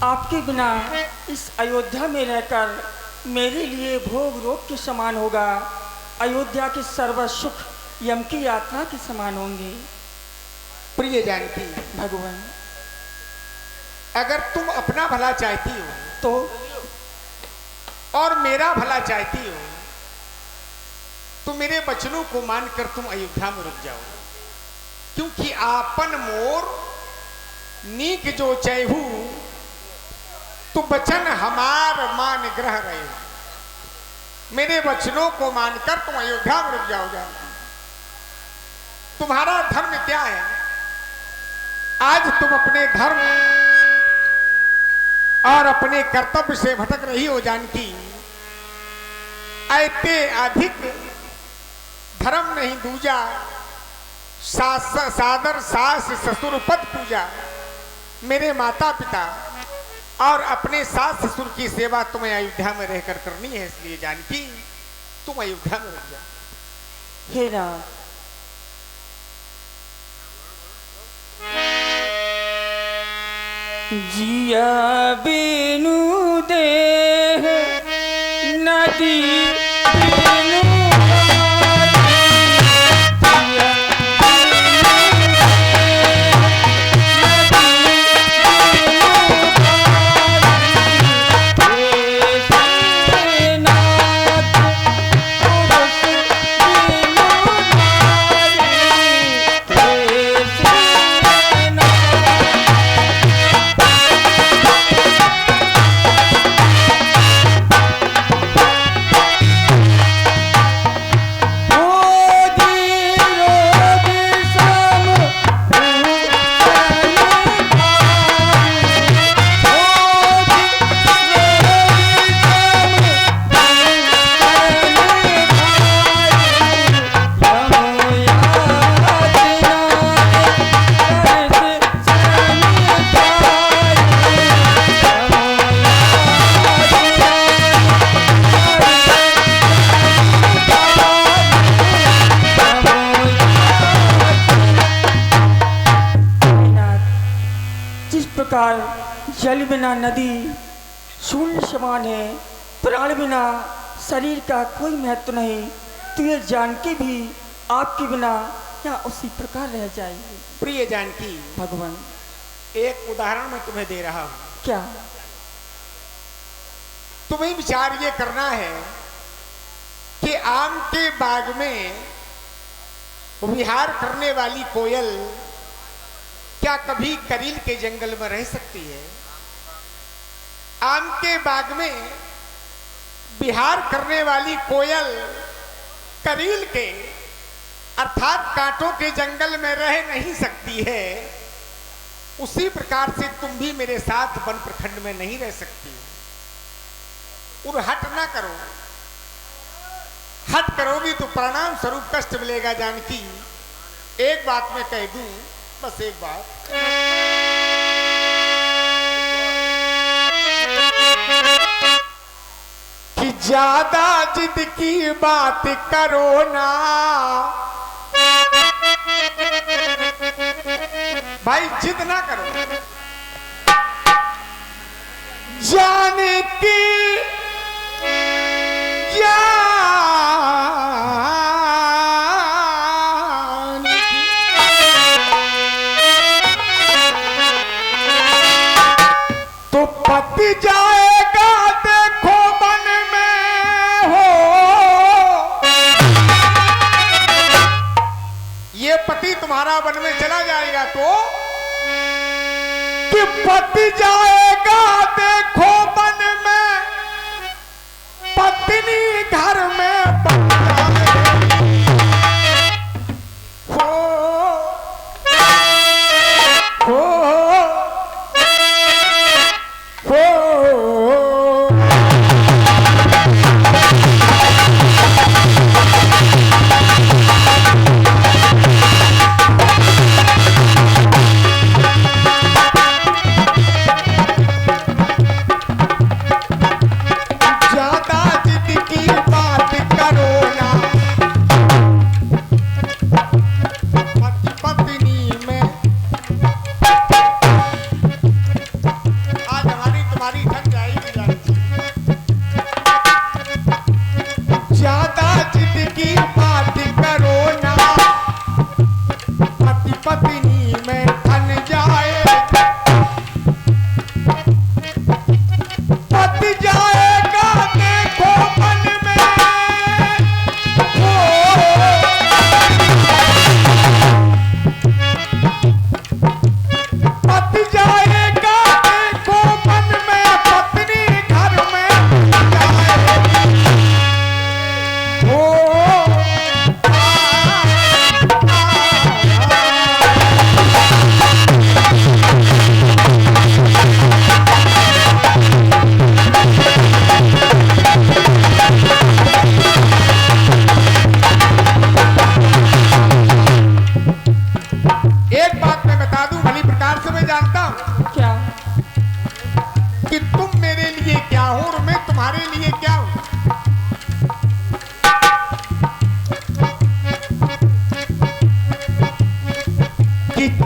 F: आपके बिना इस अयोध्या में रहकर मेरे लिए भोग रोग के समान होगा। अयोध्या के सर्व सुख यम की यात्रा के समान होंगे।
D: प्रिय जानकी,
F: भगवान
D: अगर तुम अपना भला चाहती हो
F: तो
D: और मेरा भला चाहती हो तो मेरे वचनों को मानकर तुम अयोध्या में रुक जाओ, क्योंकि आपन मोर नीक जो चैहू तो वचन हमार मान ग्रह रहे। मेरे वचनों को मानकर तुम अयोध्या में रुक जाओगे। तुम्हारा धर्म क्या है? आज तुम अपने धर्म और अपने कर्तव्य से भटक रही हो जानकी। ऐते अधिक धर्म नहीं दूजा, सादर सास ससुर पद पूजा। मेरे माता पिता और अपने सास ससुर की सेवा तुम्हें अयोध्या में रहकर करनी है, इसलिए जानकी तुम अयोध्या में रुक जाओ।
F: हे राम, जिया बिनु देह नदी बिनु जल बिना नदी शून्य समान है, प्राण बिना शरीर का कोई महत्व नहीं। तो ये जान के भी आपके बिना या उसी प्रकार रह जाएगी।
D: प्रिय जानकी,
F: भगवान
D: एक उदाहरण मैं तुम्हें दे रहा हूं।
F: क्या?
D: तुम्हें विचार ये करना है कि आम के बाग में विहार करने वाली कोयल क्या कभी करील के जंगल में रह सकती है? आम के बाग में विहार करने वाली कोयल करील के अर्थात कांटों के जंगल में रह नहीं सकती है। उसी प्रकार से तुम भी मेरे साथ वन प्रखंड में नहीं रह सकती। उर हट ना करो। हट करोगी तो परिणाम स्वरूप कष्ट मिलेगा जानकी। एक बात मैं कह दूं, बस एक बात, कि ज्यादा जिद की बात करो ना भाई, जिद ना करो। जाने की तो पति जाएगा देखो बन में हो, ये पति तुम्हारा वन में चला जाएगा तो कि पति जाएगा देखो बन में, पत्नी घर में बन हो हो हो।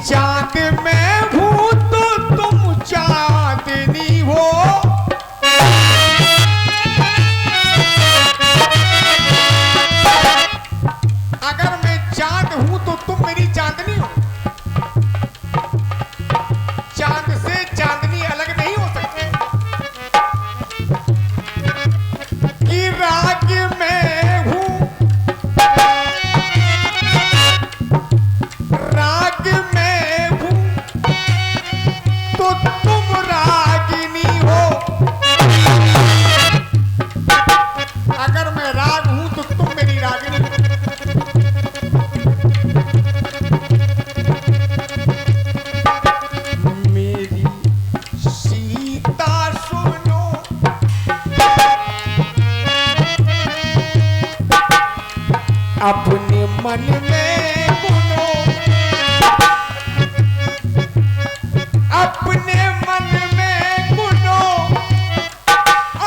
D: चांद में हूँ तो तुम चांदनी हो, अगर मैं चांद हूं तो तुम मेरी चांदनी हो। चांद से चांदनी अलग नहीं हो सकती। कि राग में हूं, राग में हूं तो तुम रागिनी हो, अगर मैं राग हूं तो तुम मेरी रागिनी हो। मेरी सीता सुनो, अपने मन में गुनो, अपने मन में गुनो,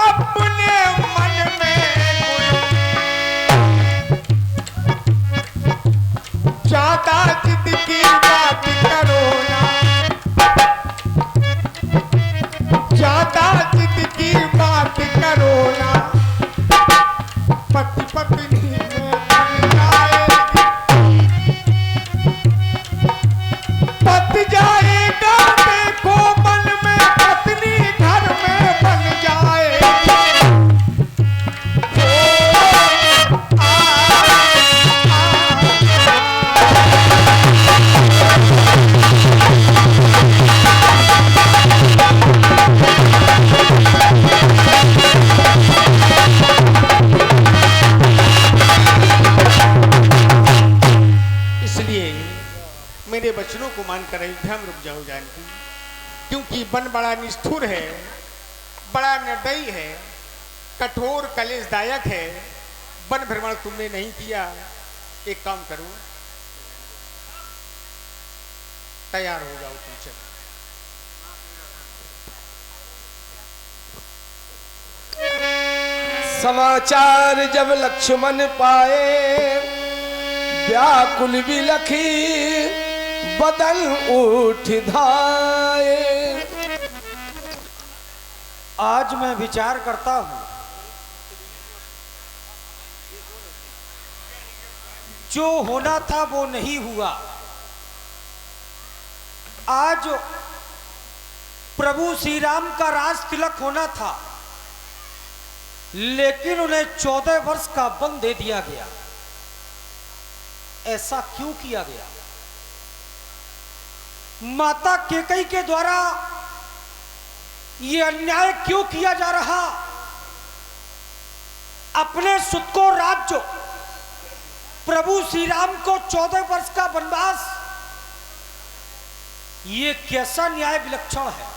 D: अपने मन में गुनो। ज्यादा जिद की बात करो ना, ज्यादा जिद की बात करो ना, पति पत्नी में बन जाएगी, पत जाएगा देखो मन में, पत्नी घर में बन जाएगी। ओ, इसलिए मेरे वचनों को मानकर अयोध्या में रुक जाओ जानकी, क्योंकि वन बड़ा निष्ठुर है, बड़ा निर्दयी है, कठोर कलेशदायक है। वन भ्रमण तुमने नहीं किया, एक काम करो, तैयार हो जाओ तुम चलो।
G: समाचार जब लक्ष्मण पाए, व्याकुल बिलखी बदन उठ धाये।
H: आज मैं विचार करता हूं, जो होना था वो नहीं हुआ। आज प्रभु श्री राम का राज तिलक होना था, लेकिन उन्हें 14 वर्ष का वन दे दिया गया। ऐसा क्यों किया गया? माता कैकेयी के द्वारा यह अन्याय क्यों किया जा रहा? अपने सुत को राज्य, प्रभु श्री राम को 14 वर्ष का वनवास, ये कैसा न्याय विलक्षण है?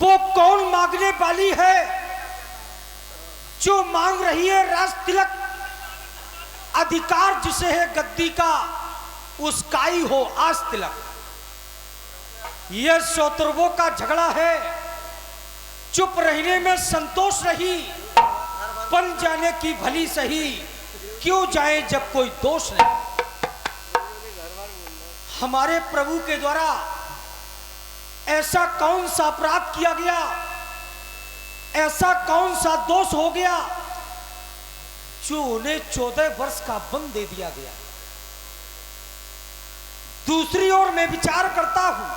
H: वो कौन मांगने वाली है जो मांग रही है राज तिलक? अधिकार जिसे है गद्दी का, उसका ही हो आज तिलक। यह शत्रुओं का झगड़ा है। चुप रहने में संतोष रही, बन जाने की भली सही, क्यों जाए जब कोई दोष नहीं। हमारे प्रभु के द्वारा ऐसा कौन सा अपराध किया गया, ऐसा कौन सा दोष हो गया जो उन्हें 14 वर्ष का वन दे दिया गया? दूसरी ओर मैं विचार करता हूं,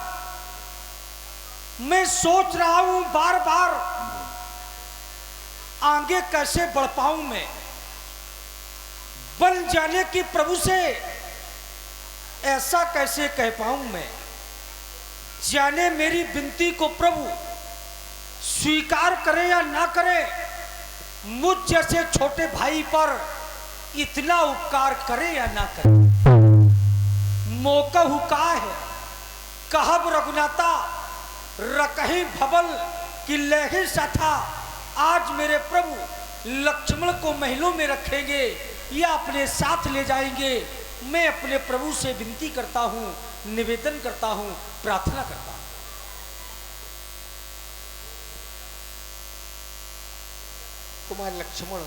H: मैं सोच रहा हूं बार बार, आगे कैसे बढ़ पाऊं मैं? बन जाने की प्रभु से ऐसा कैसे कह पाऊं मैं? जाने मेरी विनती को प्रभु स्वीकार करे या ना करे, मुझ जैसे छोटे भाई पर इतना उपकार करे या ना करे। मौका हुका है, कहब रघुनाथा रकही भबल कि लहे सथा। आज मेरे प्रभु लक्ष्मण को महलों में रखेंगे या अपने साथ ले जाएंगे। मैं अपने प्रभु से विनती करता हूं, निवेदन करता हूं, प्रार्थना करता हूं।
D: कुमार लक्ष्मण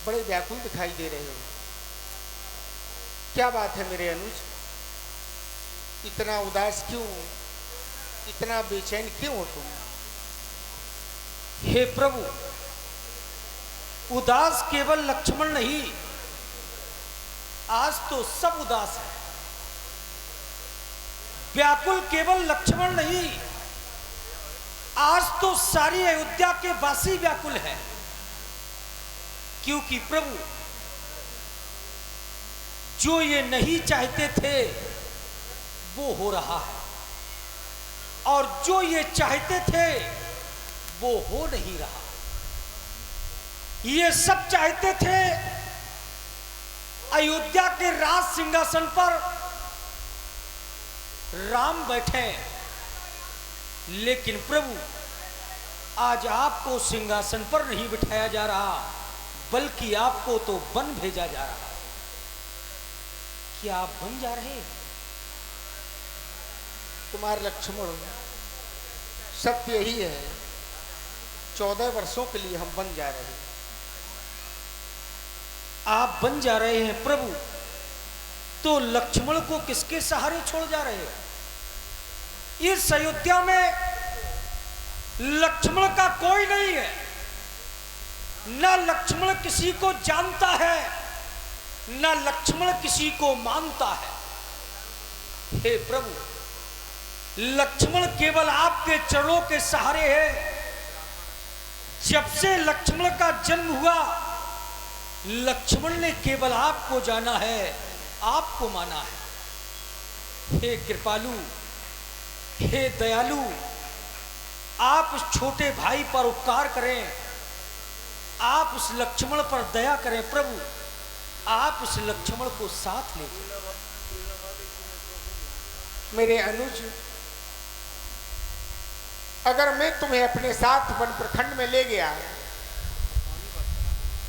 D: बड़े व्याकुल दिखाई दे रहे हो, क्या बात है मेरे अनुज? इतना उदास क्यों, इतना बेचैन क्यों हो तुम?
H: हे प्रभु, उदास केवल लक्ष्मण नहीं, आज तो सब उदास है। व्याकुल केवल लक्ष्मण नहीं, आज तो सारी अयोध्या के वासी व्याकुल है। क्योंकि प्रभु, जो ये नहीं चाहते थे वो हो रहा है, और जो ये चाहते थे वो हो नहीं रहा। ये सब चाहते थे अयोध्या के राज सिंहासन पर राम बैठे, लेकिन प्रभु आज आपको सिंहासन पर नहीं बिठाया जा रहा, बल्कि आपको तो वन भेजा जा रहा। क्या आप बन जा रहे?
D: कुमार लक्ष्मण, सत्य यही है, 14 वर्षों के लिए हम बन जा रहे हैं।
H: आप बन जा रहे हैं प्रभु, तो लक्ष्मण को किसके सहारे छोड़ जा रहे हैं? इस अयोध्या में लक्ष्मण का कोई नहीं है, ना लक्ष्मण किसी को जानता है, ना लक्ष्मण किसी को मानता है। हे प्रभु, लक्ष्मण केवल आपके चरणों के सहारे है। जब से लक्ष्मण का जन्म हुआ, लक्ष्मण ने केवल आपको जाना है, आपको माना है। हे कृपालु, हे दयालु, आप उस छोटे भाई पर उपकार करें, आप उस लक्ष्मण पर दया करें प्रभु, आप उस लक्ष्मण को साथ ले जाएं।
D: मेरे अनुज, अगर मैं तुम्हें अपने साथ वन प्रखंड में ले गया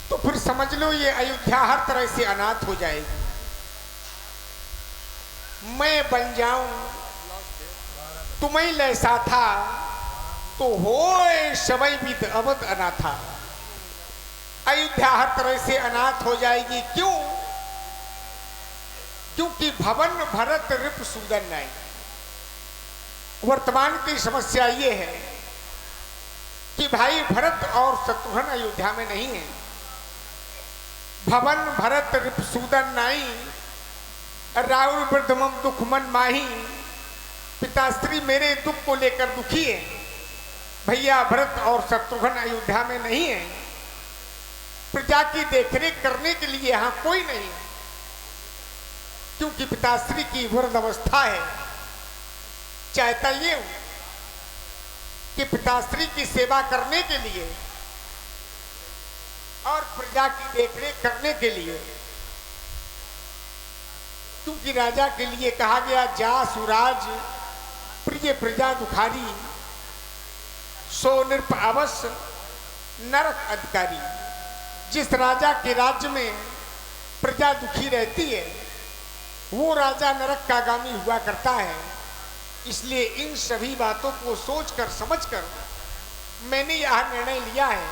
D: तो फिर समझ लो ये अयोध्या हर तरह से अनाथ हो जाएगी। मैं बन जाऊं तुम्हें लैसा था तो होए शवै विद अवध अनाथा। अयोध्या हर तरह से अनाथ हो जाएगी। क्यों? क्योंकि भवन भरत रिप सूदन नाई। वर्तमान की समस्या ये है कि भाई भरत और शत्रुघ्न अयोध्या में नहीं है। भवन भरत रिप सूदन नाई, राउर वृद्धमम दुख मन माही। पिताश्री मेरे दुख को लेकर दुखी है। भैया भरत और शत्रुघ्न अयोध्या में नहीं है। प्रजा की देखरेख करने के लिए यहाँ कोई नहीं है, क्योंकि पिताश्री की वृद्ध अवस्था है। चाहता ये हूं कि पिताश्री की सेवा करने के लिए और प्रजा की देखरेख करने के लिए, क्योंकि राजा के लिए कहा गया जा सुराज प्रिय प्रजा दुखारी, सो नृप अवश्य नरक अधिकारी। जिस राजा के राज्य में प्रजा दुखी रहती है वो राजा नरक का गामी हुआ करता है। इसलिए इन सभी बातों को सोचकर समझकर मैंने यह निर्णय लिया है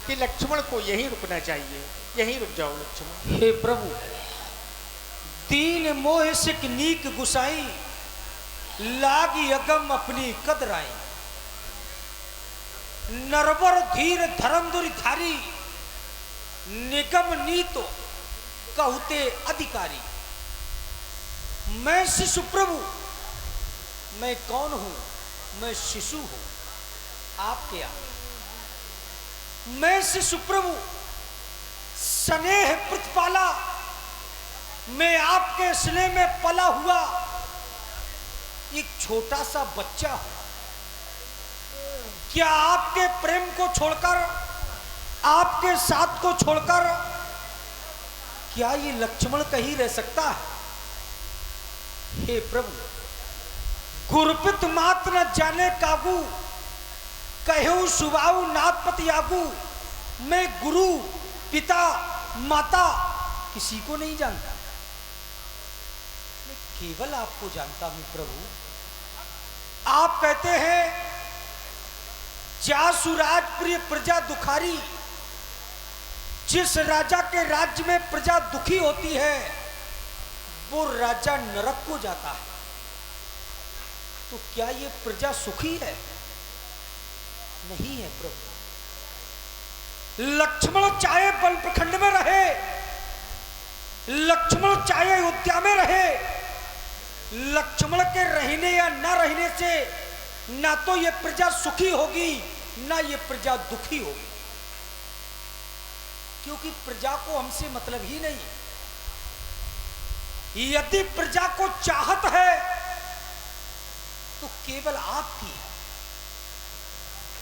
D: कि लक्ष्मण को यहीं रुकना चाहिए। यहीं रुक जाओ लक्ष्मण।
H: हे प्रभु, दीन मोह सिक नीक गुसाई, लागी अगम अपनी कदराई। नरवर धीर धर्मदुरी धारी, निगम नीतो कहते अधिकारी। मैं शिशु प्रभु, मैं कौन हूं? मैं शिशु हूं आपके यहाँ। मैं शिशु प्रभु स्नेह प्रतिपाला, मैं आपके स्नेह में पला हुआ एक छोटा सा बच्चा हूं। क्या आपके प्रेम को छोड़कर, आपके साथ को छोड़कर क्या ये लक्ष्मण कहीं रह सकता है? हे प्रभु, गुरपित मात न जाने काबू, कहो सुबाऊ नाथपति आगू। मैं गुरु पिता माता किसी को नहीं जानता, मैं केवल आपको जानता हूं प्रभु। आप कहते हैं जा सुराज प्रिय प्रजा दुखारी। जिस राजा के राज्य में प्रजा दुखी होती है वो राजा नरक को जाता है। तो क्या ये प्रजा सुखी है? नहीं है प्रभु। लक्ष्मण चाहे बल प्रखंड में रहे, लक्ष्मण चाहे अयोध्या में रहे, लक्ष्मण के रहने या न रहने से ना तो ये प्रजा सुखी होगी ना ये प्रजा दुखी होगी, क्योंकि प्रजा को हमसे मतलब ही नहीं। यदि प्रजा को चाहत है तो केवल आपकी है।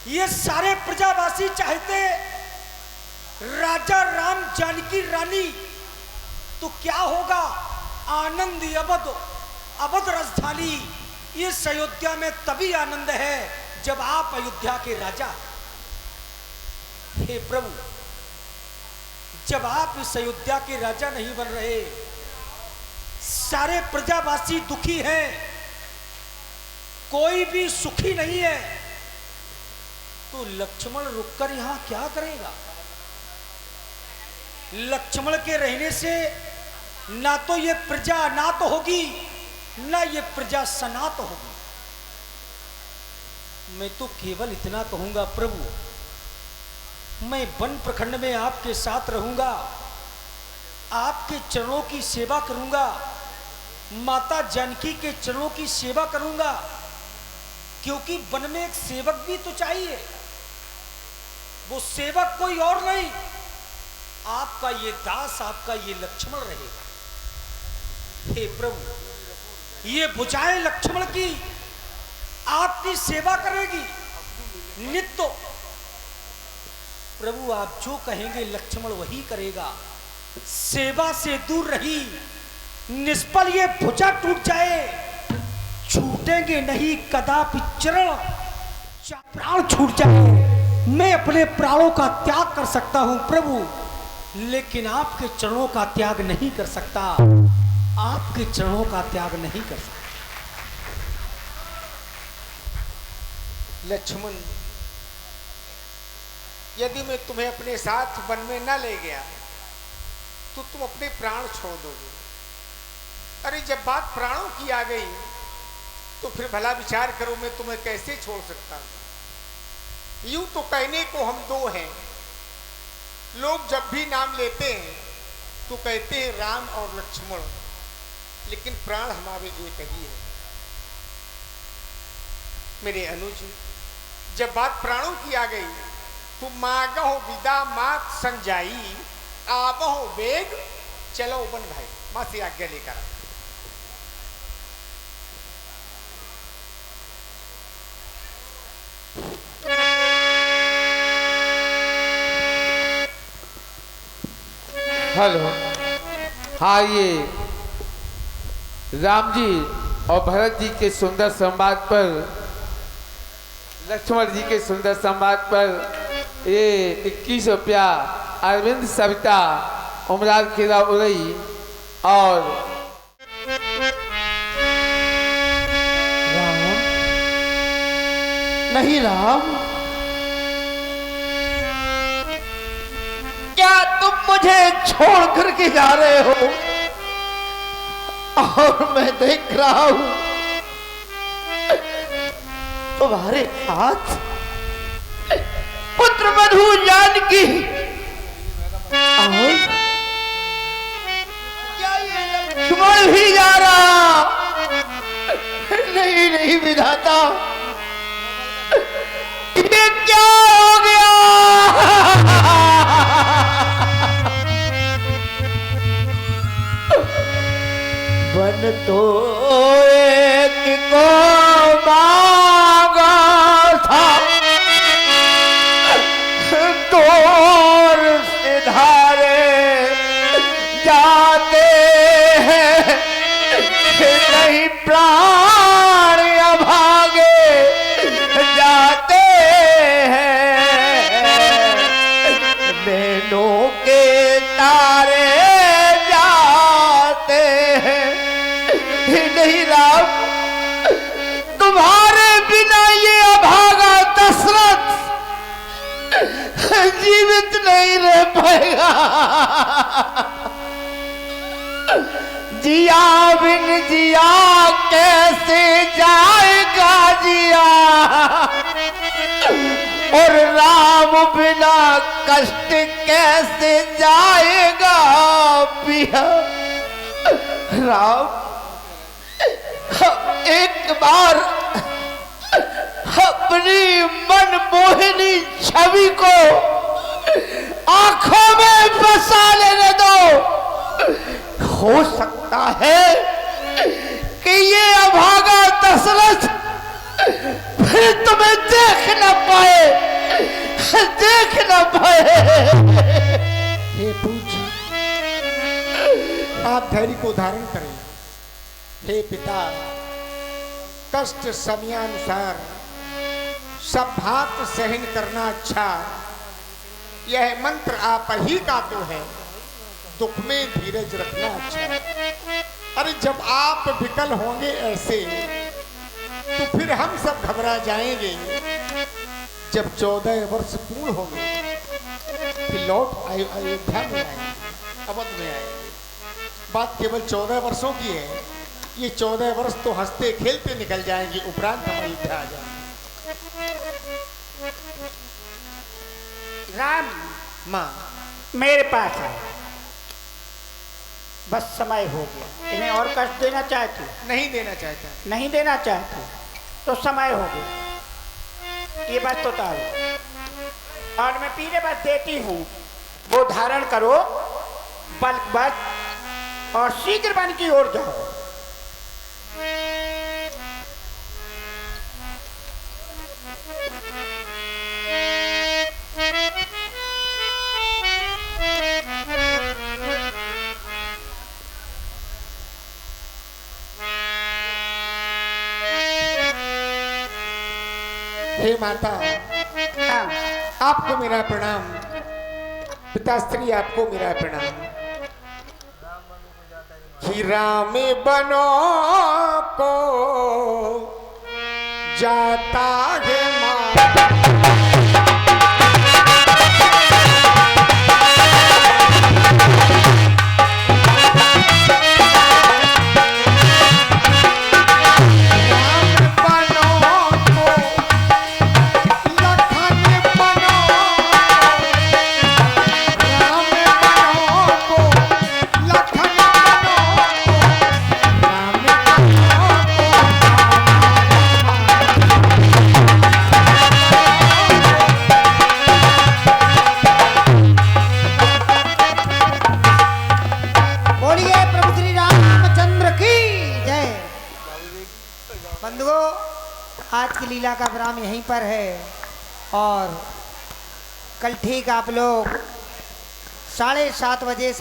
H: ये सारे प्रजावासी चाहते राजा राम जानकी रानी, तो क्या होगा? आनंद अवध, अवध राजधानी। इस अयोध्या में तभी आनंद है जब आप अयोध्या के राजा। हे प्रभु, जब आप इस अयोध्या के राजा नहीं बन रहे, सारे प्रजावासी दुखी हैं, कोई भी सुखी नहीं है, तो लक्ष्मण रुककर यहां क्या करेगा? लक्ष्मण के रहने से ना तो ये प्रजा अनाथ होगी ना ये प्रजा सनात होगी। मैं तो केवल इतना कहूंगा प्रभु, मैं वन प्रखंड में आपके साथ रहूंगा, आपके चरणों की सेवा करूंगा, माता जानकी के चरणों की सेवा करूंगा, क्योंकि वन में एक सेवक भी तो चाहिए। वो सेवक कोई और नहीं, आपका ये दास, आपका ये लक्ष्मण रहेगा। हे प्रभु, ये भुजाएं लक्ष्मण की आपकी सेवा करेगी नित्य। प्रभु, आप जो कहेंगे लक्ष्मण वही करेगा। सेवा से दूर रही, निष्फल ये भुजा टूट जाए, छूटेंगे नहीं कदापि चरण। प्राण छूट जाए, मैं अपने प्राणों का त्याग कर सकता हूं प्रभु, लेकिन आपके चरणों का त्याग नहीं कर सकता, आपके चरणों का त्याग नहीं कर सकता।
D: लक्ष्मण, यदि मैं तुम्हें अपने साथ वन में न ले गया तो तुम अपने प्राण छोड़ दोगे। अरे जब बात प्राणों की आ गई तो फिर भला विचार करो, मैं तुम्हें कैसे छोड़ सकता हूं। यूं तो कहने को हम दो हैं, लोग जब भी नाम लेते हैं तो कहते हैं राम और लक्ष्मण, लेकिन प्राण हमारे एक ही है। मेरे अनुज, जब बात प्राणों की आ गई तो मांगो विदा मात संजाई, आवो वेग चलो वन भाई। मां से आज्ञा लेकर आओ।
C: हेलो, हाँ, ये राम जी और भरत जी के सुंदर संवाद पर, लक्ष्मण जी के सुंदर संवाद पर ये 21 रुपया अरविंद सविता उमराल किला उरई और
A: राम, नहीं राम, क्या तुम मुझे छोड़ करके जा रहे हो? और मैं देख रहा हूं तुम्हारे हाथ पुत्र बधू जानकी, और क्या ये लक्ष्मण भी जा रहा? नहीं नहीं विधाता, ये क्या हो गया? बन तो एक को मांगा था, तोर से धारे जाते हैं, नहीं प्राण अभागे जाते हैं, नैनों के तारे जाते हैं। नहीं राम, तुम्हारे बिना ये अभागा दशरथ जीवित नहीं रह पाएगा। जिया बिन जिया कैसे जाएगा जिया, और राम बिना कष्ट कैसे जाएगा पिया। राम, एक बार अपनी मन मोहिनी छवि को आंखों में बसा लेने दो। हो सकता है कि ये अभागा दशरथ फिर तुम्हें देख न पाए, देख न पाए।
D: हे पूज्य, आप धैर्य को धारण करें। हे पिता, कष्ट समयानुसार सब भात सहन करना अच्छा, यह मंत्र आप ही का तो है, दुख में धीरज रखना अच्छा। अरे जब आप विकल होंगे ऐसे तो फिर हम सब घबरा जाएंगे। जब 14 वर्ष पूर्ण होंगे फिर लौट अयोध्या में आएंगे, अवध में आएंगे। बात केवल 14 वर्षों की है, ये 14 वर्ष तो हंसते खेलते निकल जाएंगे, उपरांत हम अयोध्या आ जाएंगे।
B: राम,
D: माँ,
B: मेरे पास आए, बस समय हो गया। इन्हें और कष्ट देना चाहती?
D: नहीं देना चाहता।
B: नहीं देना चाहती तो समय हो गया। ये बस तो तारो, और मैं पीने बस देती हूँ, वो धारण करो, बल्क बस, और शीघ्र वन की ओर जाओ।
D: हे माता,
B: हाँ,
D: आपको मेरा प्रणाम। पिताश्री आपको मेरा प्रणाम। कि राम बनो को जाता है माँ।
E: बंधुओं, आज की लीला का विराम यहीं पर है और कल ठीक आप लोग 7:30 बजे